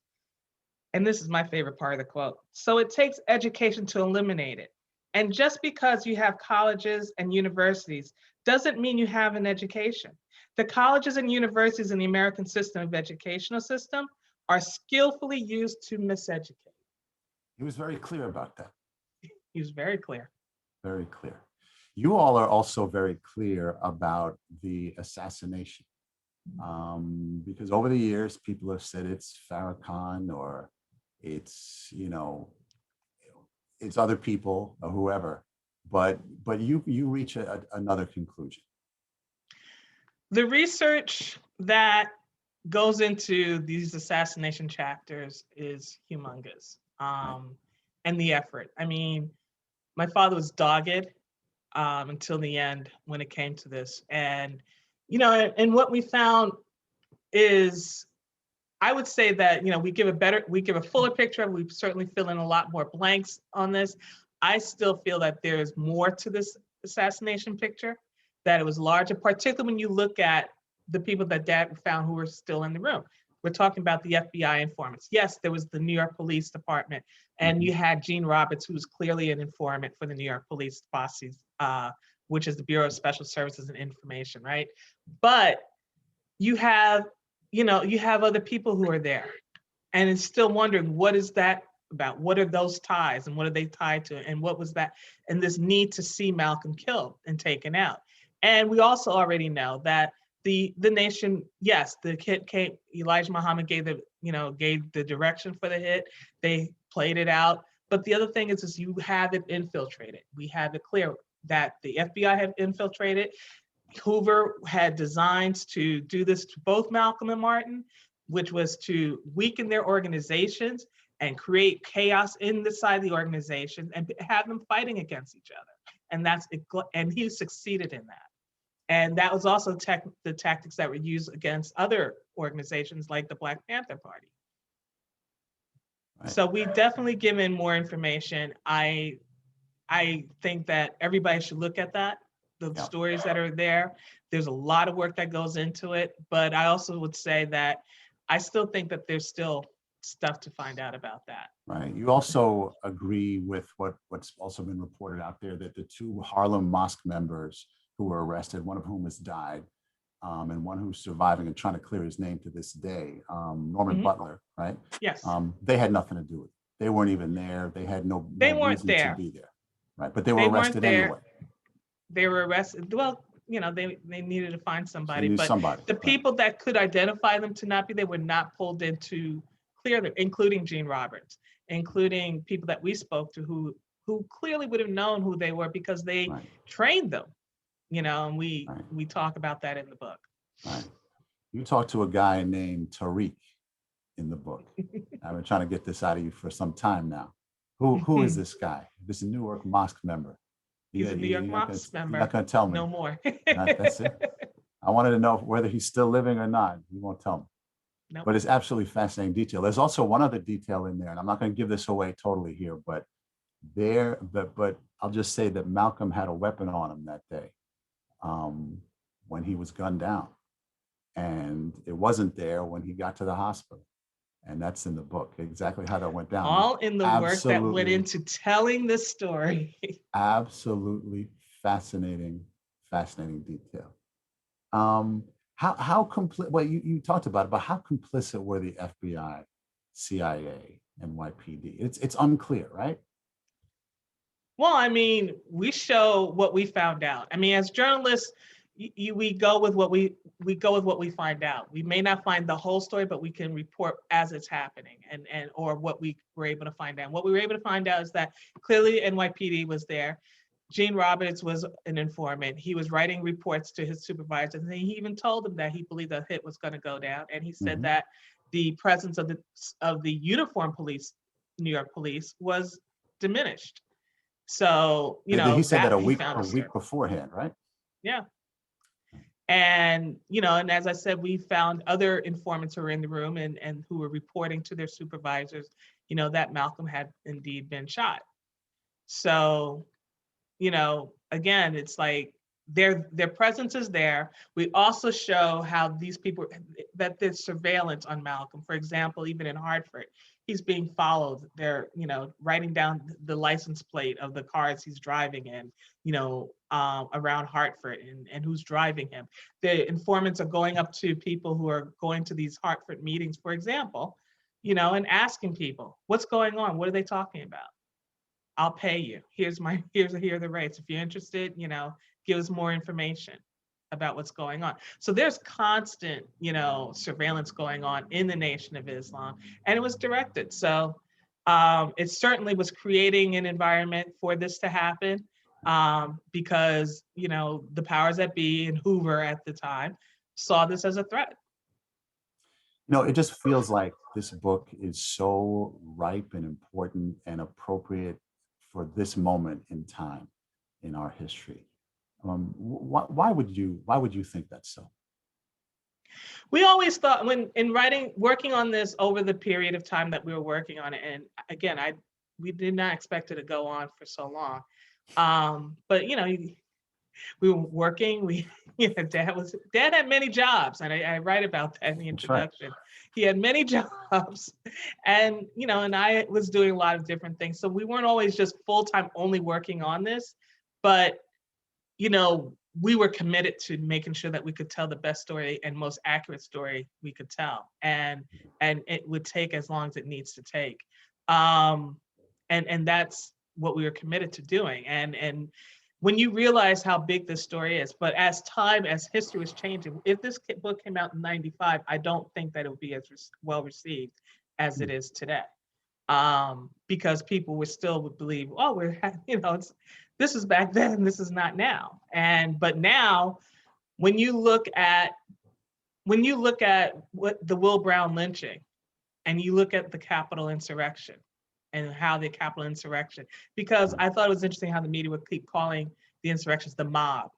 And this is my favorite part of the quote. So it takes education to eliminate it. And just because you have colleges and universities doesn't mean you have an education. The colleges and universities in the American educational system are skillfully used to miseducate. He was very clear about that. He was very clear. Very clear. You all are also very clear about the assassination, because over the years, people have said it's Farrakhan or it's, it's other people or whoever, but you reach another conclusion. The research that goes into these assassination chapters is humongous, and the effort. My father was dogged until the end when it came to this, and what we found is, I would say that we give a fuller picture. We certainly fill in a lot more blanks on this. I still feel that there's more to this assassination picture, that it was larger, particularly when you look at the people that Dad found who were still in the room. We're talking about the FBI informants. Yes, there was the New York Police Department, and you had Gene Roberts, who was clearly an informant for the New York Police Bosses, which is the Bureau of Special Services and Information, right? But you have other people who are there, and it's still wondering, what is that about? What are those ties, and what are they tied to? And what was that? And this need to see Malcolm killed and taken out. And we also already know that the nation, yes, the hit came, Elijah Muhammad gave the direction for the hit. They played it out. But the other thing is you have it infiltrated. We have it clear that the FBI had infiltrated. Hoover had designs to do this to both Malcolm and Martin, which was to weaken their organizations and create chaos inside the organization and have them fighting against each other. And he succeeded in that. And that was also the tactics that were used against other organizations like the Black Panther Party. Right. So we've definitely given more information. I think that everybody should look at that, the stories that are there. There's a lot of work that goes into it, but I also would say that I still think that there's still stuff to find out about that. Right. You also agree with what's also been reported out there, that the 2 Harlem Mosque members who were arrested, one of whom has died, and one who's surviving and trying to clear his name to this day, Norman Butler, right? Yes. They had nothing to do with it. They weren't even there. They had no reason to be there, right? But they were arrested anyway. They were arrested. Well, they needed to find somebody, but the right. people that could identify them to not be there were not pulled in to clear them, including Gene Roberts, including people that we spoke to who clearly would have known who they were because they trained them, and we talk about that in the book. Right. You talked to a guy named Tariq in the book. I've been trying to get this out of you for some time now. Who is this guy? This Newark Mosque member. He's a New York Mosque member. You're not going to tell me. No more. That's it. I wanted to know whether he's still living or not. You won't tell me. Nope. But it's absolutely fascinating detail. There's also one other detail in there, and I'm not going to give this away totally here, but I'll just say that Malcolm had a weapon on him that day when he was gunned down, and it wasn't there when he got to the hospital. And that's in the book, exactly how that went down. All in the work that went into telling the story. Absolutely fascinating detail. How complete, well, you talked about it, but how complicit were the FBI, CIA, NYPD? It's unclear, right? Well, I mean, we show what we found out. I mean, as journalists, we go with what we find out. We may not find the whole story, but we can report as it's happening or what we were able to find out. What we were able to find out is that clearly NYPD was there. Gene Roberts was an informant. He was writing reports to his supervisors, and he even told them that he believed the hit was going to go down. And he said that the presence of the uniformed police, New York police, was diminished. So he said that a week beforehand, right? Yeah. And, and as I said, we found other informants who were in the room and who were reporting to their supervisors, that Malcolm had indeed been shot. So, again, it's like their presence is there. We also show how these people, that there's surveillance on Malcolm. For example, even in Hartford, he's being followed. They're, writing down the license plate of the cars he's driving in, around Hartford and who's driving him. The informants are going up to people who are going to these Hartford meetings, for example, and asking people, what's going on? What are they talking about? I'll pay you. Here are the rates. If you're interested, give us more information about what's going on. So there's constant, surveillance going on in the Nation of Islam, and it was directed. So it certainly was creating an environment for this to happen because, the powers that be and Hoover at the time saw this as a threat. It just feels like this book is so ripe and important and appropriate for this moment in time in our history. Why would you think that's so? We always thought when working on this over the period of time that we were working on it, and again, we did not expect it to go on for so long. But we were working. Dad had many jobs, and I write about that in the introduction. Right. He had many jobs, and and I was doing a lot of different things. So we weren't always just full-time only working on this, but we were committed to making sure that we could tell the best story and most accurate story we could tell, and it would take as long as it needs to take, and that's what we were committed to doing, and when you realize how big this story is, but as history was changing, if this book came out in 95, I don't think that it would be as well received as it is today. Because people would believe, oh, this is back then, this is not now. But now, when you look at what the Will Brown lynching, and you look at the Capitol insurrection, and how the Capitol insurrection, because I thought it was interesting how the media would keep calling the insurrections the mob.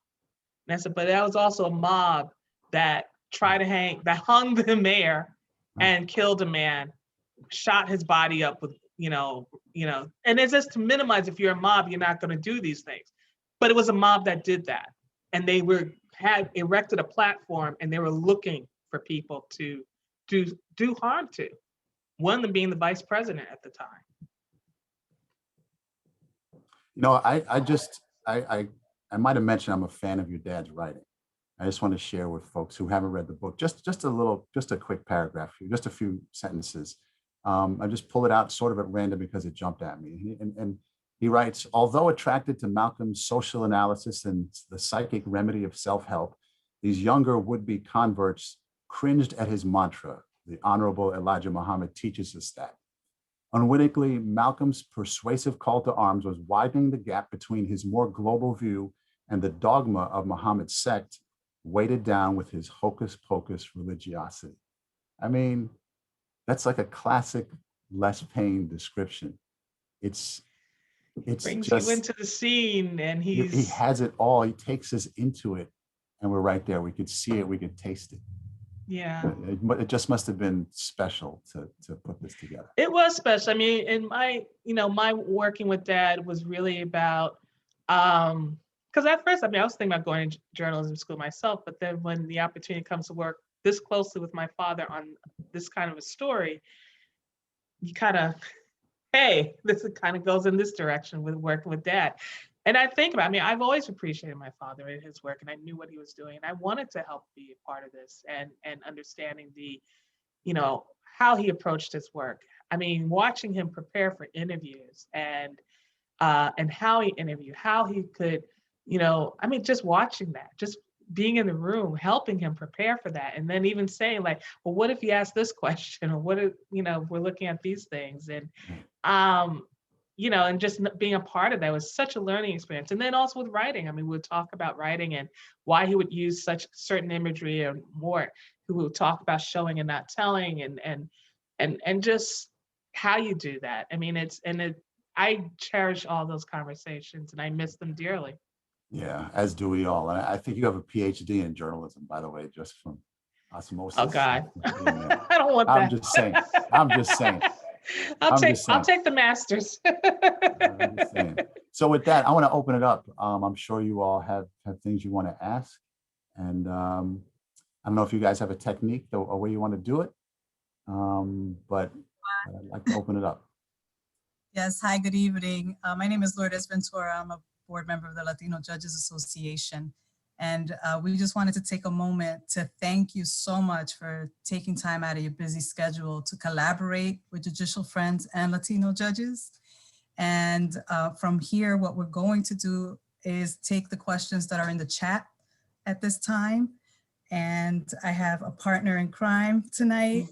And I said, but that was also a mob that hung the mayor and killed a man, shot his body up with, and it's just to minimize, if you're a mob, you're not going to do these things. But it was a mob that did that. And they had erected a platform, and they were looking for people to do harm to. One of them being the vice president at the time. I might have mentioned I'm a fan of your dad's writing. I just want to share with folks who haven't read the book, just a quick paragraph, just a few sentences. I just pulled it out sort of at random because it jumped at me. And he writes, although attracted to Malcolm's social analysis and the psychic remedy of self-help, these younger would-be converts cringed at his mantra. The Honorable Elijah Muhammad teaches us that. Unwittingly, Malcolm's persuasive call to arms was widening the gap between his more global view and the dogma of Muhammad's sect, weighted down with his hocus pocus religiosity. I mean, that's like a classic Les Payne description. It's brings just, you into the scene, and he has it all. He takes us into it, and we're right there. We could see it, we could taste it. Yeah. It just must have been special to put this together. It was special. I mean, in my working with Dad was really about, because at first, I was thinking about going to journalism school myself, but then when the opportunity comes to work this closely with my father on this kind of a story, you kind of, hey, this kind of goes in this direction with working with Dad. And I think about, I've always appreciated my father and his work, and I knew what he was doing. And I wanted to help be a part of this and understanding the, how he approached his work. Watching him prepare for interviews and how he interviewed, how he could, just watching that, just being in the room, helping him prepare for that. And then even saying like, well, what if he asked this question? Or what if, we're looking at these things. And, and just being a part of that was such a learning experience. And then also with writing, we would talk about writing and why he would use such certain imagery or more. Who would talk about showing and not telling, and just how you do that. I cherish all those conversations, and I miss them dearly. Yeah, as do we all. And I think you have a PhD in journalism, by the way, just from osmosis. Oh God, I don't want that. I'm just saying. I'll take the master's. I'm just saying. So with that, I want to open it up. I'm sure you all have things you want to ask, and I don't know if you guys have a technique or way you want to do it, but I'd like to open it up. Yes, hi, good evening. My name is Lourdes Ventura. I'm a board member of the Latino Judges Association. And we just wanted to take a moment to thank you so much for taking time out of your busy schedule to collaborate with Judicial Friends and Latino judges. And from here, what we're going to do is take the questions that are in the chat at this time. And I have a partner in crime tonight,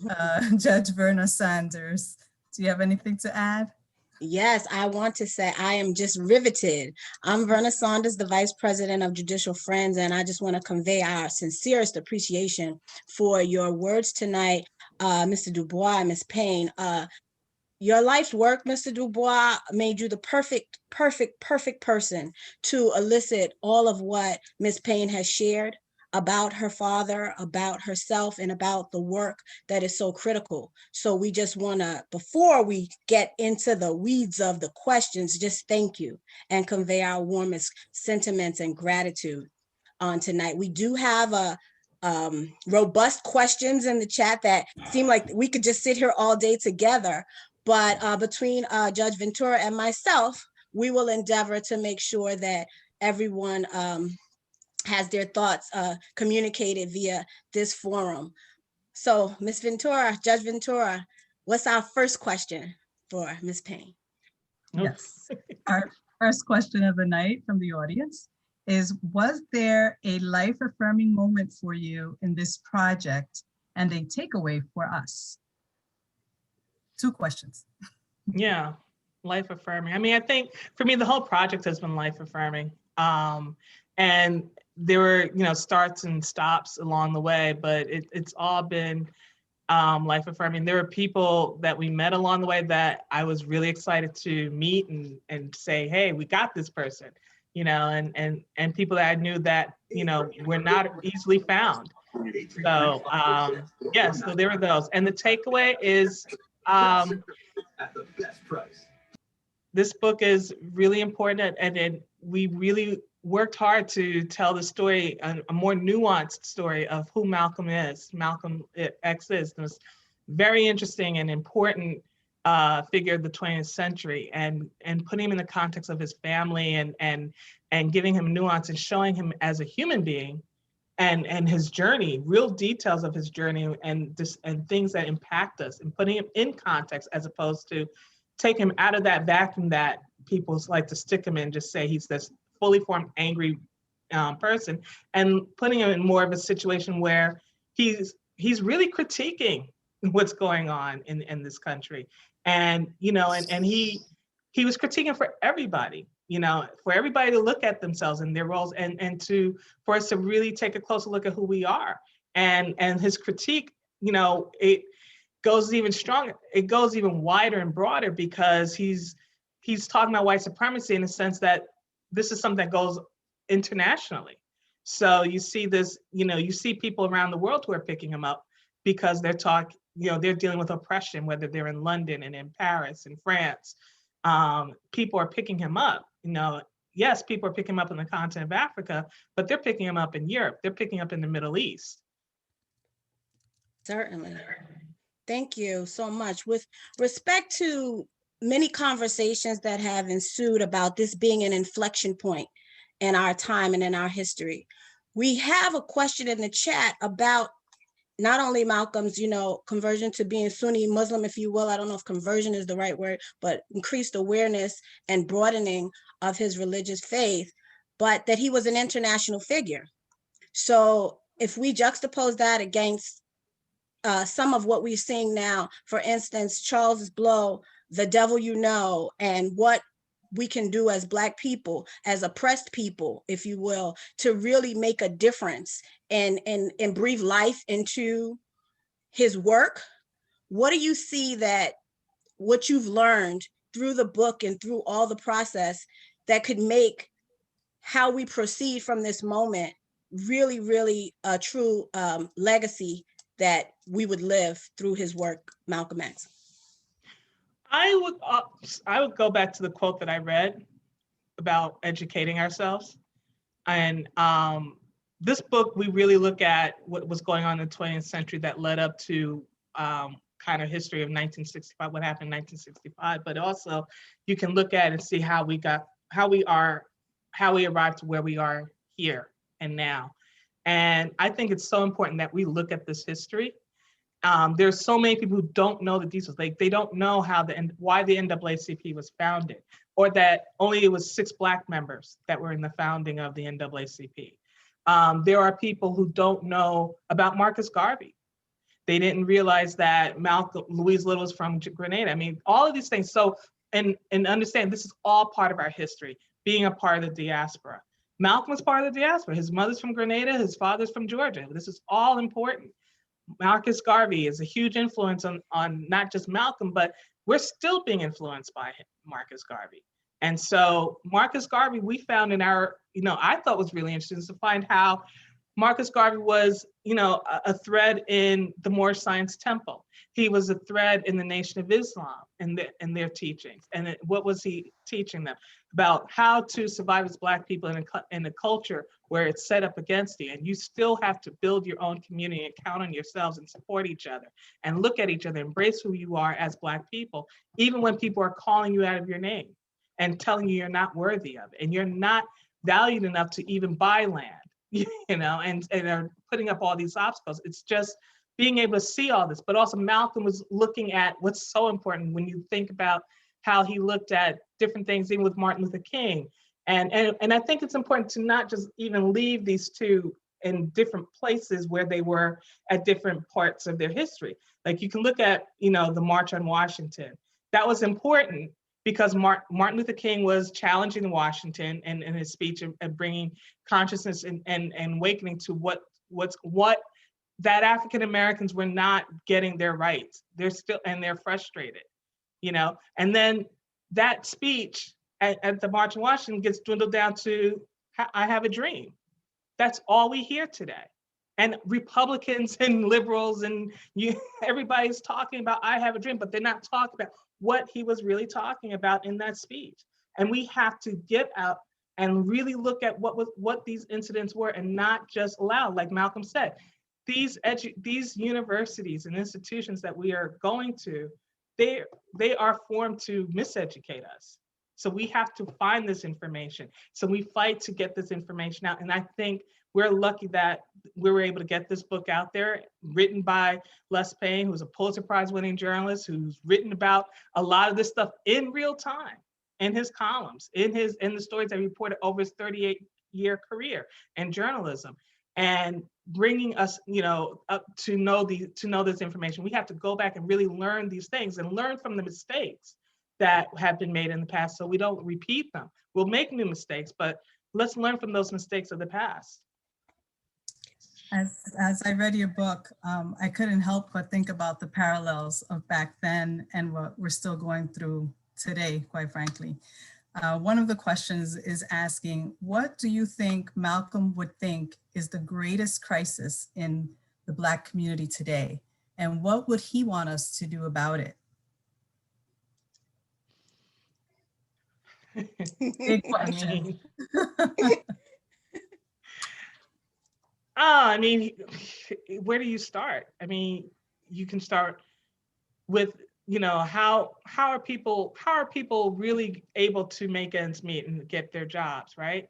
Judge Verna Sanders. Do you have anything to add? Yes, I want to say I am just riveted. I'm Verna Saunders, the Vice President of Judicial Friends, and I just want to convey our sincerest appreciation for your words tonight, Mr. DuBois and Ms. Payne. Your life's work, Mr. DuBois, made you the perfect person to elicit all of what Ms. Payne has shared about her father, about herself, and about the work that is so critical. So we just want to, before we get into the weeds of the questions, just thank you and convey our warmest sentiments and gratitude on tonight. We do have a robust questions in the chat that seem like we could just sit here all day together, but between Judge Ventura and myself, we will endeavor to make sure that everyone has their thoughts communicated via this forum. So Ms. Ventura, Judge Ventura, what's our first question for Ms. Payne? Yes, our First question of the night from the audience is, was there a life-affirming moment for you in this project and a takeaway for us? 2 questions. Yeah, life affirming. I mean, I think for me, the whole project has been life affirming. And there were, starts and stops along the way, but it's all been life affirming. There were people that we met along the way that I was really excited to meet and say, hey, we got this person, and people that I knew that, were not easily found. So yes, so there were those. And the takeaway is, this book is really important, and we really worked hard to tell the story, a more nuanced story of who Malcolm is, Malcolm X is. It was very interesting and important figure of the 20th century, and putting him in the context of his family and giving him nuance and showing him as a human being and his journey, real details of his journey and things that impact us, and putting him in context as opposed to take him out of that vacuum that people like to stick him in, just say he's this fully formed angry person, and putting him in more of a situation where he's really critiquing what's going on in this country. And and he was critiquing for everybody, for everybody to look at themselves and their roles, and for us to really take a closer look at who we are. And his critique, it goes even stronger. It goes even wider and broader, because he's talking about white supremacy in the sense that this is something that goes internationally. So you see this, you see people around the world who are picking him up because they're dealing with oppression, whether they're in London and in Paris and France. People are picking him up. Yes, people are picking him up in the continent of Africa, but they're picking him up in Europe. They're picking up in the Middle East. Certainly. Thank you so much. With respect to many conversations that have ensued about this being an inflection point in our time and in our history, we have a question in the chat about not only Malcolm's, conversion to being Sunni Muslim, if you will. I don't know if conversion is the right word, but increased awareness and broadening of his religious faith, but that he was an international figure. So if we juxtapose that against some of what we're seeing now, for instance, Charles's Blow, The Devil You Know, and what we can do as Black people, as oppressed people, if you will, to really make a difference and breathe life into his work. What do you see that what you've learned through the book and through all the process that could make how we proceed from this moment really, really a true legacy that we would live through his work, Malcolm X? I would go back to the quote that I read about educating ourselves. And this book, we really look at what was going on in the 20th century that led up to kind of history of 1965, what happened in 1965, but also you can look at and see how we arrived to where we are here and now. And I think it's so important that we look at this history. There's so many people who don't know the details. Like, they don't know why the NAACP was founded, or that only it was 6 Black members that were in the founding of the NAACP. There are people who don't know about Marcus Garvey. They didn't realize that Louise Little is from Grenada. I mean, all of these things. So, and understand, this is all part of our history, being a part of the diaspora. Malcolm was part of the diaspora. His mother's from Grenada, his father's from Georgia. This is all important. Marcus Garvey is a huge influence on not just Malcolm, but we're still being influenced by Marcus Garvey. And so Marcus Garvey, we found in our, I thought was really interesting to find how Marcus Garvey was, a thread in the Moorish Science Temple. He was a thread in the Nation of Islam and their teachings. And what was he teaching them? About how to survive as Black people in a culture where it's set up against you. And you still have to build your own community and count on yourselves and support each other and look at each other, embrace who you are as Black people, even when people are calling you out of your name and telling you you're not worthy of it and you're not valued enough to even buy land, and are putting up all these obstacles. It's just being able to see all this. But also Malcolm was looking at what's so important when you think about how he looked at different things, even with Martin Luther King. And I think it's important to not just even leave these two in different places where they were at different parts of their history. Like you can look at, the March on Washington. That was important because Martin Luther King was challenging Washington and in his speech and bringing consciousness and awakening to what that African Americans were not getting their rights. They're frustrated, and then that speech at the March on Washington gets dwindled down to, I have a dream. That's all we hear today. And Republicans and liberals and everybody's talking about, I have a dream, but they're not talking about what he was really talking about in that speech. And we have to get out and really look at what these incidents were and not just allow, like Malcolm said, these universities and institutions that we are going to, they are formed to miseducate us. So we have to find this information. So we fight to get this information out. And I think we're lucky that we were able to get this book out there, written by Les Payne, who's a Pulitzer Prize winning journalist, who's written about a lot of this stuff in real time, in his columns, in the stories that he reported over his 38-year career in journalism, and bringing us, up to know this information. We have to go back and really learn these things and learn from the mistakes that have been made in the past so we don't repeat them. We'll make new mistakes, but let's learn from those mistakes of the past. As I read your book, I couldn't help but think about the parallels of back then and what we're still going through today, quite frankly. One of the questions is asking, what do you think Malcolm would think is the greatest crisis in the Black community today? And what would he want us to do about it? Big question. Where do you start? You can start with, how are people really able to make ends meet and get their jobs, right?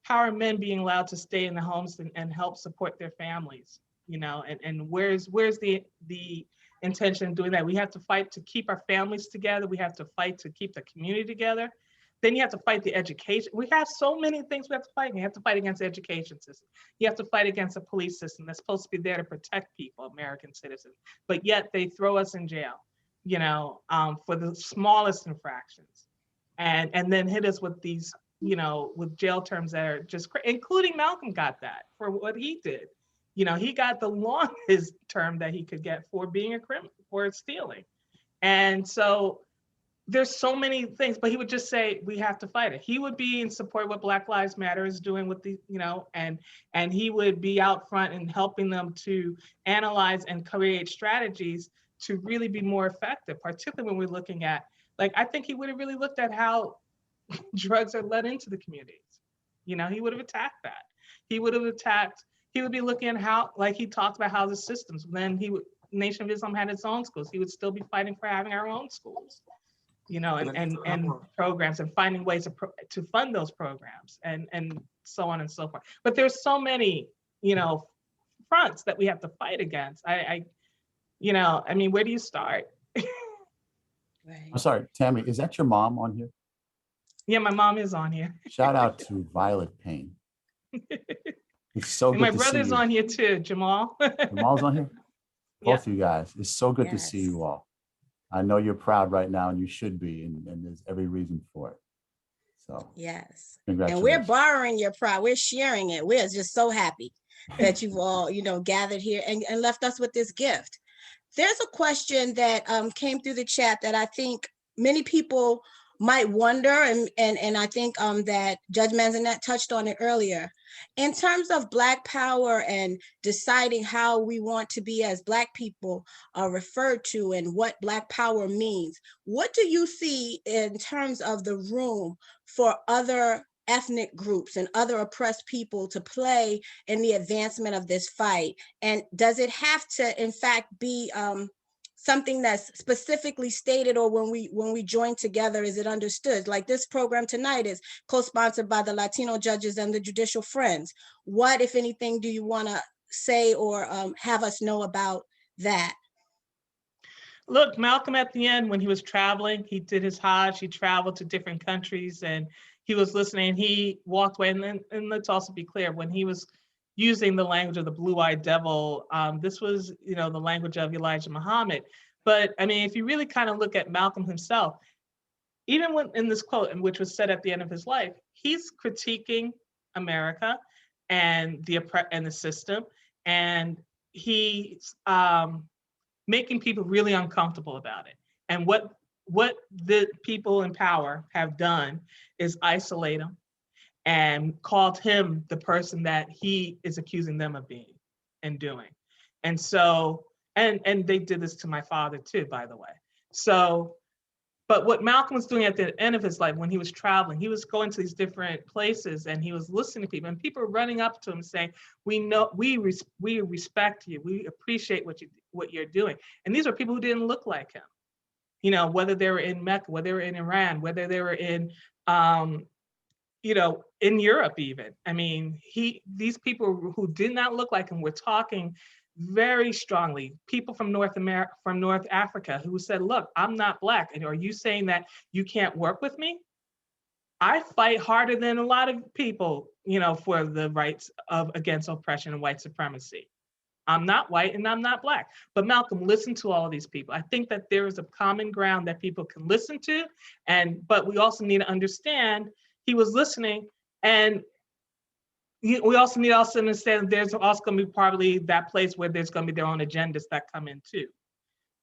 How are men being allowed to stay in the homes and help support their families, and where's the intention of doing that? We have to fight to keep our families together. We have to fight to keep the community together. Then you have to fight the education. We have so many things we have to fight. You have to fight against the education system. You have to fight against a police system that's supposed to be there to protect people, American citizens, but yet they throw us in jail, for the smallest infractions, and then hit us with these, with jail terms that are just, including Malcolm got that for what he did. He got the longest term that he could get for being a criminal, for stealing. And so there's so many things, but he would just say, we have to fight it. He would be in support of what Black Lives Matter is doing with the, and he would be out front and helping them to analyze and create strategies to really be more effective, particularly when we're looking at, I think he would have really looked at how drugs are let into the communities. He would have attacked that. He would be looking at how, he talked about how the systems, then Nation of Islam had its own schools. He would still be fighting for having our own schools. And programs and finding ways to fund those programs and so on and so forth. But there's so many, fronts that we have to fight against. Where do you start? Right. I'm sorry, Tammy, is that your mom on here? Yeah, my mom is on here. Shout out to Violet Payne. It's so good my to see you. brother's on here too, Jamal. Jamal's on here? Both of you guys. It's so good to see you all. I know you're proud right now, and you should be, and there's every reason for it. So yes, congratulations. And we're borrowing your pride. We're sharing it. We're just so happy that you've all, gathered here and left us with this gift. There's a question that came through the chat that I think many people might wonder, and I think that Judge Manzanet touched on it earlier. In terms of Black power and deciding how we want to be as Black people referred to and what Black power means, what do you see in terms of the room for other ethnic groups and other oppressed people to play in the advancement of this fight? And does it have to, in fact, be something that's specifically stated, or when we join together, is it understood? Like this program tonight is co-sponsored by the Latino judges and the Judicial Friends. What, if anything, do you want to say or have us know about that? Look, Malcolm at the end, when he was traveling, he did his Hajj, he traveled to different countries and he was listening, he walked away. And let's also be clear, when he was using the language of the blue-eyed devil, this was, the language of Elijah Muhammad. But I mean, if you really kind of look at Malcolm himself, even when in this quote, and which was said at the end of his life, he's critiquing America and the system, and he's making people really uncomfortable about it. And what the people in power have done is isolate him and called him the person that he is accusing them of being and doing. And so, and they did this to my father too, by the way. So, but what Malcolm was doing at the end of his life, when he was traveling, he was going to these different places and he was listening to people, and people were running up to him saying, we know, we respect you, we appreciate what you're doing. And these are people who didn't look like him, whether they were in Mecca, whether they were in Iran, whether they were in, in Europe even. I mean, these people who did not look like him were talking very strongly. People from North Africa who said, look, I'm not Black. And are you saying that you can't work with me? I fight harder than a lot of people, for the rights against oppression and white supremacy. I'm not white and I'm not Black. But Malcolm listened to all of these people. I think that there is a common ground that people can listen to, but we also need to understand he was listening, and we also need to understand that there's also going to be probably that place where there's going to be their own agendas that come in too.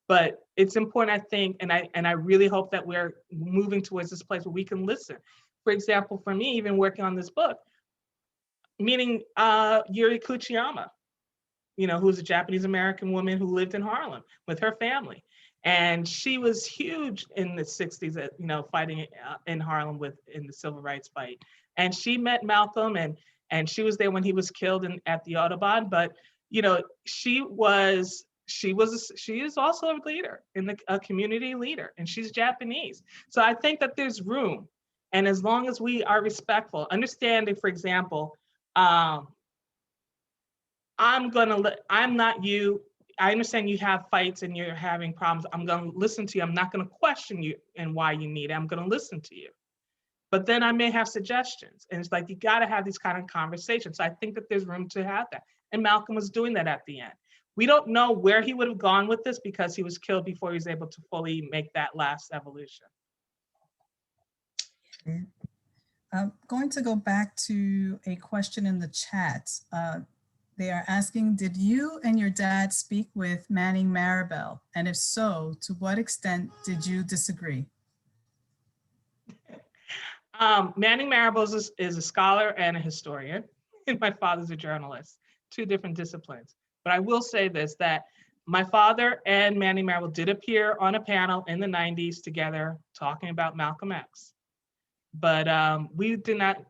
But it's important, I think, and I really hope that we're moving towards this place where we can listen. For example, for me, even working on this book, meeting Yuri Kuchiyama, who's a Japanese American woman who lived in Harlem with her family. And she was huge in the 60s, fighting in Harlem in the civil rights fight. And she met Malcolm, and she was there when he was killed at the Autobahn. But she is also a leader a community leader, and she's Japanese. So I think that there's room, and as long as we are respectful, understanding, for example, I'm not you. I understand you have fights and you're having problems. I'm going to listen to you. I'm not going to question you and why you need it. I'm going to listen to you. But then I may have suggestions. And it's like, you got to have these kind of conversations. So I think that there's room to have that. And Malcolm was doing that at the end. We don't know where he would have gone with this because he was killed before he was able to fully make that last evolution. I'm going to go back to a question in the chat. They are asking, did you and your dad speak with Manning Marable? And if so, to what extent did you disagree? Manning Marable is a scholar and a historian, and my father's a journalist, two different disciplines. But I will say this, that my father and Manning Marable did appear on a panel in the 90s together talking about Malcolm X. But we did not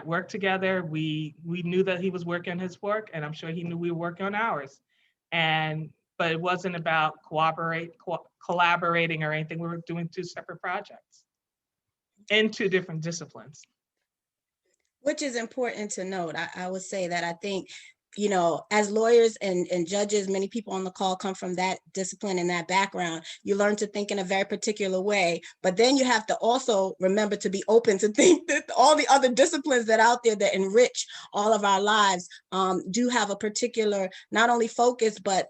work together. We knew that he was working on his work, and I'm sure he knew we were working on ours. But it wasn't about collaborating or anything. We were doing two separate projects in two different disciplines. Which is important to note. I would say that I think, as lawyers and judges, many people on the call come from that discipline and that background. You learn to think in a very particular way, but then you have to also remember to be open to think that all the other disciplines that are out there that enrich all of our lives do have a particular, not only focus, but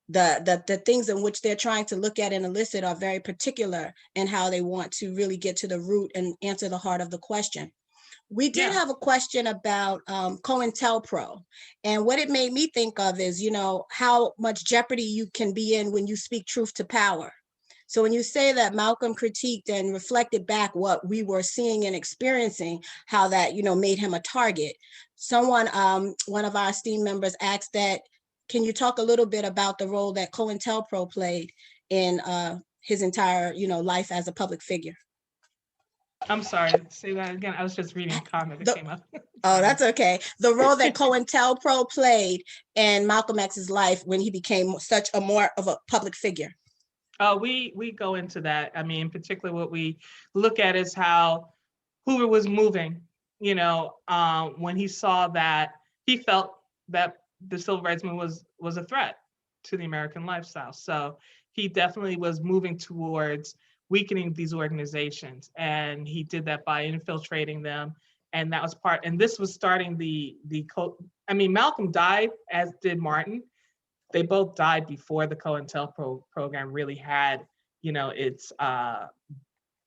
the things in which they're trying to look at and elicit are very particular in how they want to really get to the root and answer the heart of the question. We did have a question about COINTELPRO, and what it made me think of is, how much jeopardy you can be in when you speak truth to power. So when you say that Malcolm critiqued and reflected back what we were seeing and experiencing, how that, made him a target. Someone, one of our esteemed members asked that, can you talk a little bit about the role that COINTELPRO played in his entire, life as a public figure? I'm sorry, say that again. I was just reading a comment that came up. Oh, that's okay. The role that COINTELPRO played in Malcolm X's life when he became such a more of a public figure. Oh, we go into that. I mean, particularly what we look at is how Hoover was moving, when he saw that, he felt that the civil rights movement was a threat to the American lifestyle. So he definitely was moving towards weakening these organizations. And he did that by infiltrating them. And that was part, and this was starting Malcolm died, as did Martin. They both died before the COINTELPRO program really had, its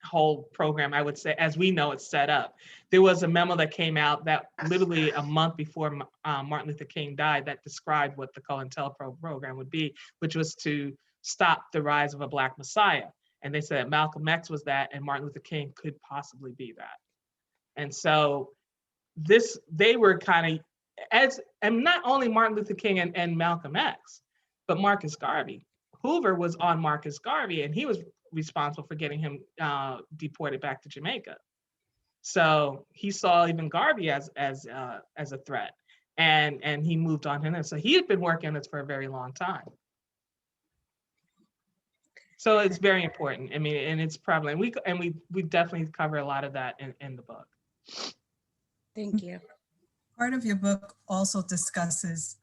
whole program, I would say, as we know it's set up. There was a memo that came out that literally a month before Martin Luther King died that described what the COINTELPRO program would be, which was to stop the rise of a Black Messiah. And they said Malcolm X was that, and Martin Luther King could possibly be that. And so they were kind of, and not only Martin Luther King and Malcolm X, but Marcus Garvey. Hoover was on Marcus Garvey, and he was responsible for getting him deported back to Jamaica. So he saw even Garvey as a threat, and he moved on him. And so he had been working on this for a very long time. So it's very important. I mean, and it's prevalent. We definitely cover a lot of that in the book. Thank you. Part of your book also discusses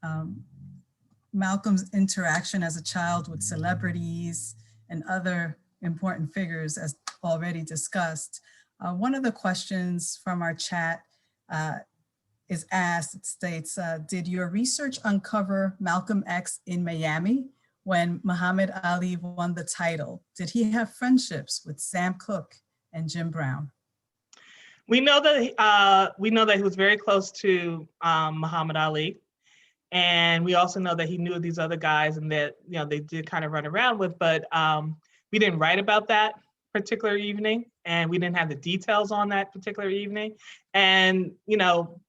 Malcolm's interaction as a child with celebrities and other important figures, as already discussed. One of the questions from our chat is asked, it states, did your research uncover Malcolm X in Miami when Muhammad Ali won the title? Did he have friendships with Sam Cooke and Jim Brown? We know that he was very close to Muhammad Ali. And we also know that he knew these other guys and that, they did kind of run around with, but we didn't write about that particular evening, and we didn't have the details on that particular evening. And,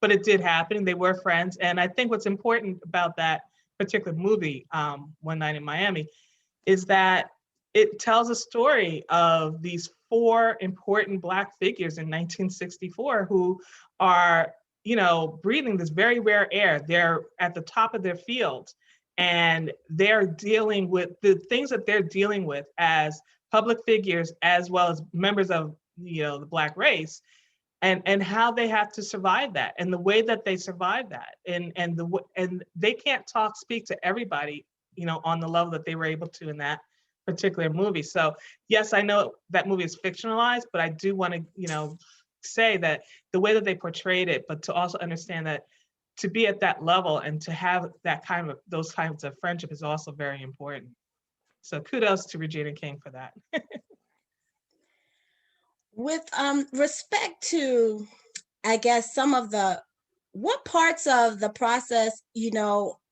but it did happen. They were friends. And I think what's important about that particular movie, One Night in Miami, is that it tells a story of these 4 important Black figures in 1964 who are, breathing this very rare air. They're at the top of their fields, and they're dealing with the things that they're dealing with as public figures, as well as members of, the Black race, and how they have to survive that, and the way that they survive that, and they can't speak to everybody, on the level that they were able to in that particular movie. So yes, I know that movie is fictionalized, but I do want to, say that the way that they portrayed it, but to also understand that to be at that level and to have those kinds of friendship is also very important. So kudos to Regina King for that. With respect to, I guess, what parts of the process,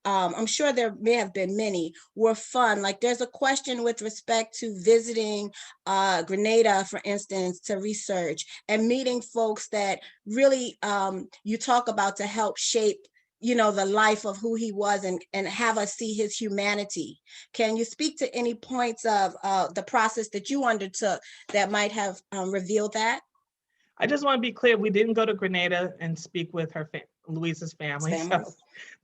I'm sure there may have been many, were fun. Like there's a question with respect to visiting Grenada, for instance, to research and meeting folks that really you talk about to help shape, the life of who he was and have us see his humanity. Can you speak to any points of the process that you undertook that might have revealed that? I just want to be clear, we didn't go to Grenada and speak with Louisa's family. So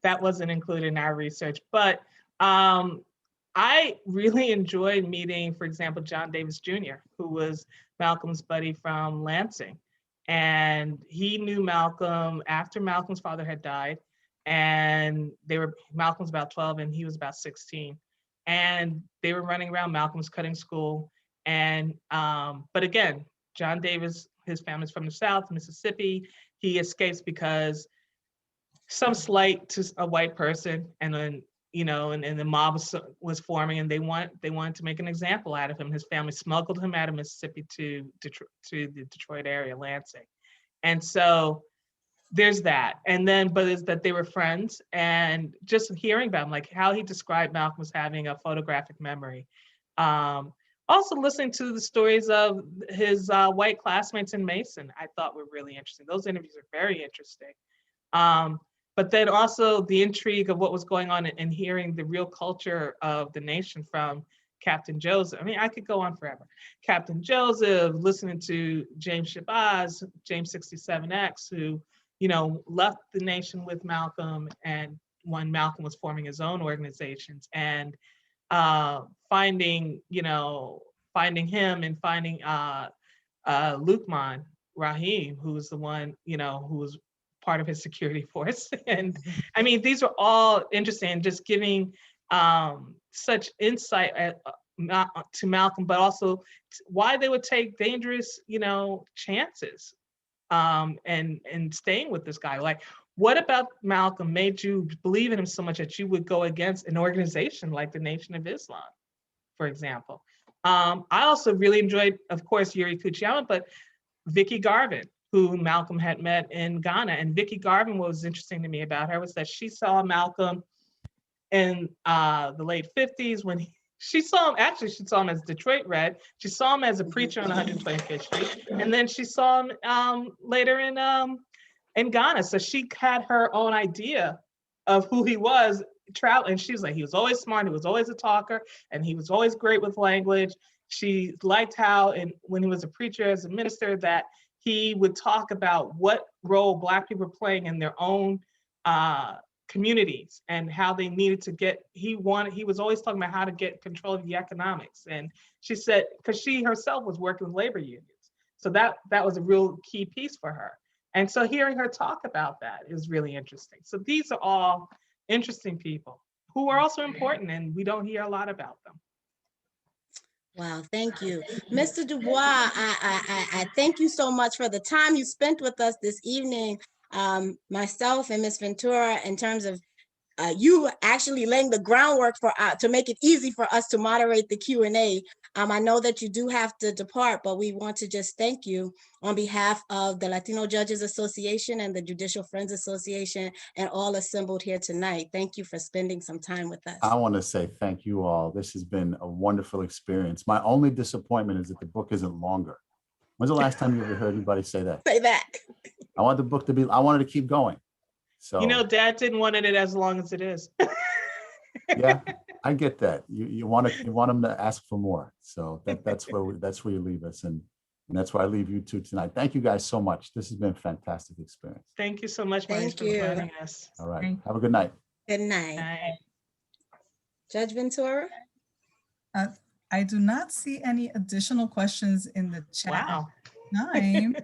that wasn't included in our research. But I really enjoyed meeting, for example, John Davis Jr., who was Malcolm's buddy from Lansing. And he knew Malcolm after Malcolm's father had died. And Malcolm's about 12 and he was about 16. And they were running around, Malcolm's cutting school. And, but again, John Davis, his family's from the South, Mississippi. He escapes because some slight to a white person, and then, and the mob was forming, and they wanted to make an example out of him. His family smuggled him out of Mississippi to the Detroit area, Lansing. And so there's that. And then, but it's that they were friends, and just hearing about him, like how he described Malcolm as having a photographic memory. Also listening to the stories of his white classmates in Mason, I thought were really interesting. Those interviews are very interesting. But then also the intrigue of what was going on and hearing the real culture of the nation from Captain Joseph. I mean, I could go on forever. Captain Joseph, listening to James Shabazz, James 67X, who, left the nation with Malcolm, and when Malcolm was forming his own organizations, and finding him and finding Lukman Rahim, who was the one, who was part of his security force. And I mean, these are all interesting, just giving such insight to Malcolm, but also why they would take dangerous, chances and staying with this guy. Like, what about Malcolm made you believe in him so much that you would go against an organization like the Nation of Islam, for example? I also really enjoyed, of course, Yuri Kuchiyama, but Vicky Garvin, who Malcolm had met in Ghana. And Vicky Garvin, what was interesting to me about her was that she saw Malcolm in the late 50s when she saw him, actually she saw him as Detroit Red. She saw him as a preacher on 125th Street. And then she saw him later in Ghana. So she had her own idea of who he was. And she was like, he was always smart, he was always a talker, and he was always great with language. She liked how, when he was a preacher, as a minister, that he would talk about what role Black people were playing in their own communities and how they needed to get, he was always talking about how to get control of the economics. And she said, because she herself was working with labor unions. So that was a real key piece for her. And so hearing her talk about that is really interesting. So these are all interesting people who are also important, and we don't hear a lot about them. Wow, thank you. Mr. DuBois, I thank you so much for the time you spent with us this evening, myself and Ms. Ventura, in terms of you actually laying the groundwork for to make it easy for us to moderate the Q&A. I know that you do have to depart, but we want to just thank you on behalf of the Latino Judges Association and the Judicial Friends Association and all assembled here tonight. Thank you for spending some time with us. I want to say thank you all. This has been a wonderful experience. My only disappointment is that the book isn't longer. When's the last time you ever heard anybody say that? Say that. I want the book to be, I wanted to keep going. So, Dad didn't want it as long as it is. Yeah, I get that. You want them to ask for more. So that's where you leave us, and that's where I leave you two tonight. Thank you guys so much. This has been a fantastic experience. Thank you so much, Maurice, for joining us. All right. Have a good night. Good night. Judge Ventura? I do not see any additional questions in the chat. Wow. Time.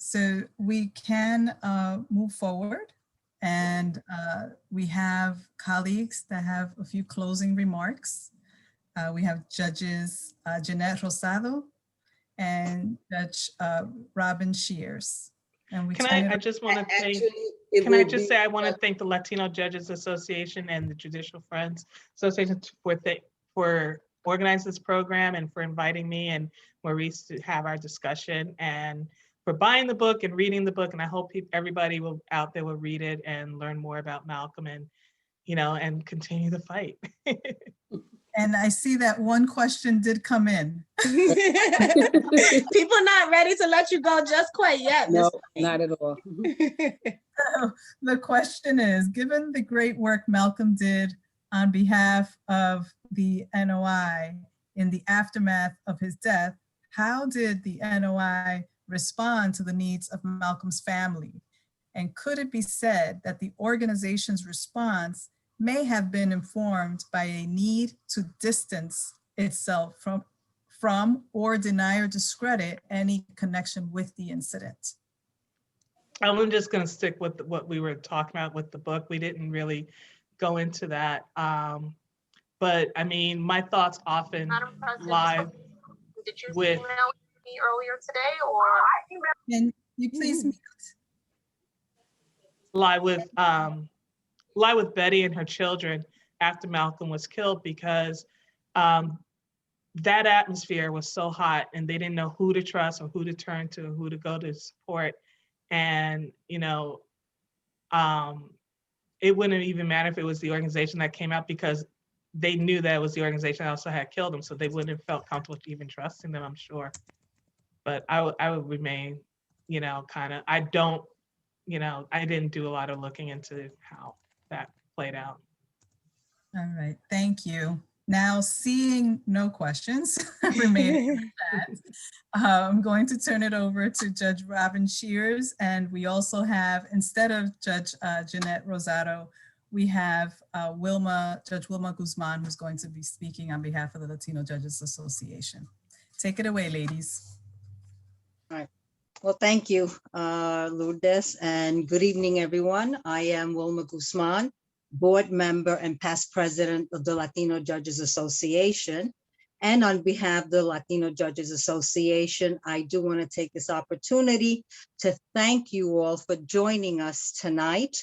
So we can move forward, and we have colleagues that have a few closing remarks. We have Judges Jeanette Rosado and Judge Robin Shears. And we I just want to thank, I want to thank the Latino Judges Association and the Judicial Friends Association for organizing this program and for inviting me and Maurice to have our discussion, and for buying the book and reading the book. And I hope everybody out there will read it and learn more about Malcolm and, and continue the fight. And I see that one question did come in. People not ready to let you go just quite yet. No, not at all. So the question is, given the great work Malcolm did on behalf of the NOI in the aftermath of his death, how did the NOI respond to the needs of Malcolm's family? And could it be said that the organization's response may have been informed by a need to distance itself from or deny or discredit any connection with the incident? I'm just going to stick with what we were talking about with the book. We didn't really go into that. But I mean, my thoughts often lie with earlier today, or can you please lie with Betty and her children after Malcolm was killed, because that atmosphere was so hot and they didn't know who to trust or who to turn to, who to go to support. And it wouldn't even matter if it was the organization that came out, because they knew that it was the organization that also had killed him, so they wouldn't have felt comfortable even trusting them, I'm sure. But I would remain, I didn't do a lot of looking into how that played out. All right, thank you. Now, seeing no questions remaining in the chat, I'm going to turn it over to Judge Robin Shears. And we also have, instead of Judge Jeanette Rosado, we have Judge Wilma Guzman, who's going to be speaking on behalf of the Latino Judges Association. Take it away, ladies. All right. Well, thank you, Lourdes, and good evening, everyone. I am Wilma Guzman, board member and past president of the Latino Judges Association. And on behalf of the Latino Judges Association, I do want to take this opportunity to thank you all for joining us tonight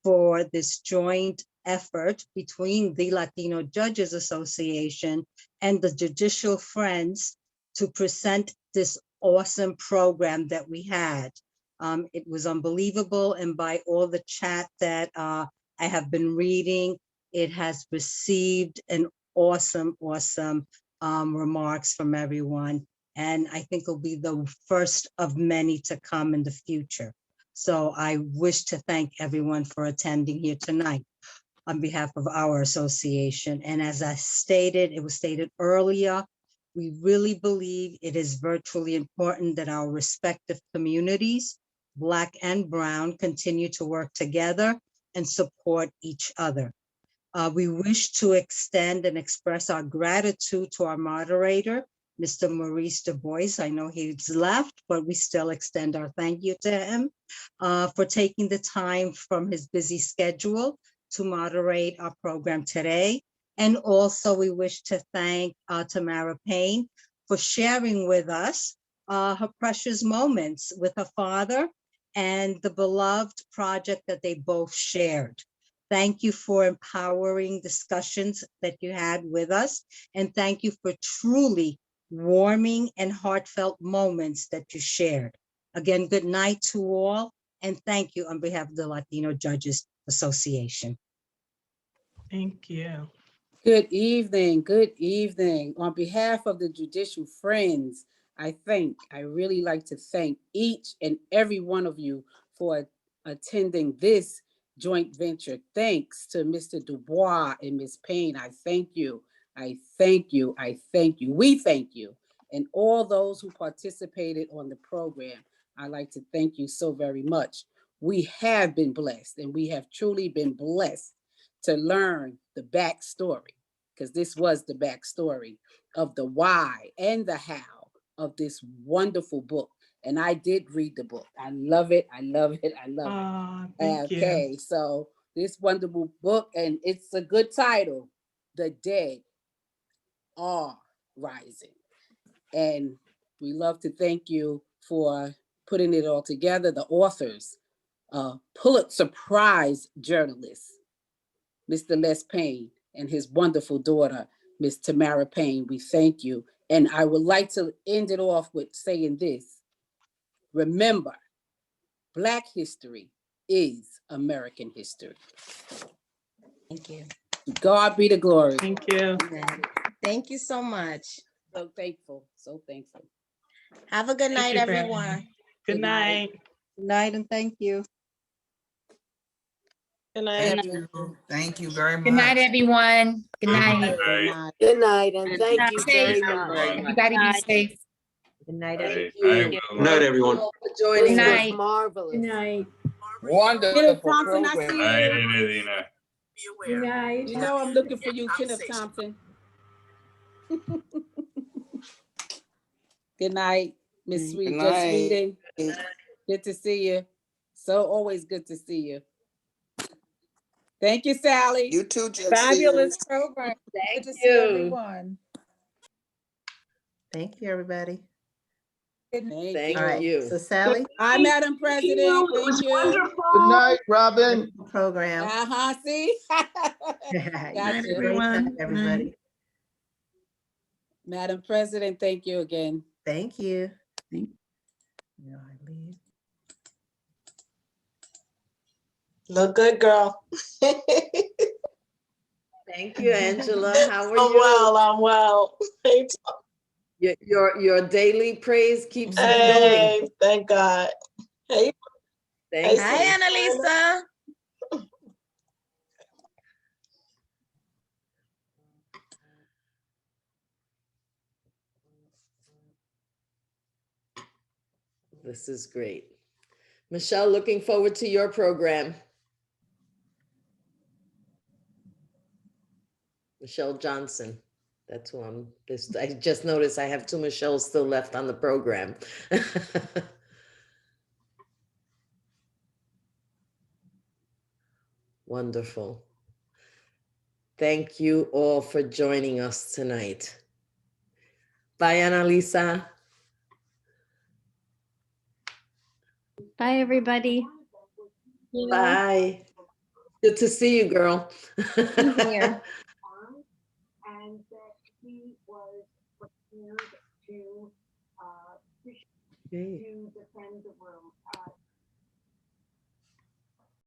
for this joint effort between the Latino Judges Association and the Judicial Friends to present this awesome program that we had. It was unbelievable, and by all the chat that I have been reading, it has received an awesome remarks from everyone. And I think it'll be the first of many to come in the future. So I wish to thank everyone for attending here tonight on behalf of our association. And as I stated, it was stated earlier, we really believe it is virtually important that our respective communities, Black and Brown, continue to work together and support each other. We wish to extend and express our gratitude to our moderator, Mr. Maurice DuBois. I know he's left, but we still extend our thank you to him for taking the time from his busy schedule to moderate our program today. And also we wish to thank Tamara Payne for sharing with us her precious moments with her father and the beloved project that they both shared. Thank you for empowering discussions that you had with us. And thank you for truly warming and heartfelt moments that you shared. Again, good night to all. And thank you on behalf of the Latino Judges Association. Thank you. Good evening. Good evening. On behalf of the Judicial Friends, I really like to thank each and every one of you for attending this joint venture. Thanks to Mr. DuBois and Ms. Payne. I thank you. I thank you. I thank you. We thank you. And all those who participated on the program, I'd like to thank you so very much. We have been blessed, and we have truly been blessed to learn the backstory, because this was the backstory of the why and the how of this wonderful book. And I did read the book. I love it. I love it. I love it. Okay, so this wonderful book, and it's a good title, The Dead Are Rising. And we love to thank you for putting it all together. The authors, Pulitzer Prize journalist, Mr. Les Payne, and his wonderful daughter, Ms. Tamara Payne. We thank you. And I would like to end it off with saying this. Remember, Black history is American history. Thank you. God be the glory. Thank you. Amen. Thank you so much. So thankful, so thankful. Have a good night, everyone. Good night. Good night, and thank you. Good night. Thank you very much. Good night, everyone. Good night. Good night, and thank you very much. Everybody be safe. Good night, Good night, everyone. for joining Good us. night. Marvelous. Good night. Wonderful Thompson, I program. see Night, you. Edina. Good night. You know I'm looking for you, Kenneth Thompson. Good night, Miss Sweet. Good Just night. reading. Good to see you. So always good to see you. Thank you, Sally. You too, Judge. Fabulous program. Thank Good to see you. everyone. Thank you, everybody. Thank All right, you. so Sally. Hi, Madam President. Thank you. Good night, Robin. Program. See? Gotcha. everyone. Everybody. Madam President, thank you again. Thank you. No, I leave. Look good, girl. Thank you, Angela. How are I'm you? well. I'm well. Your daily praise keeps you Hey, going. thank God. Hey, Thank Hi, you. Annalisa. This is great. Michelle, looking forward to your program. Michelle Johnson. That's who I'm. I just noticed I have 2 Michelles still left on the program. Wonderful. Thank you all for joining us tonight. Bye, Annalisa. Bye, everybody. Bye. Good to see you, girl. Here. And that he was prepared to defend the room.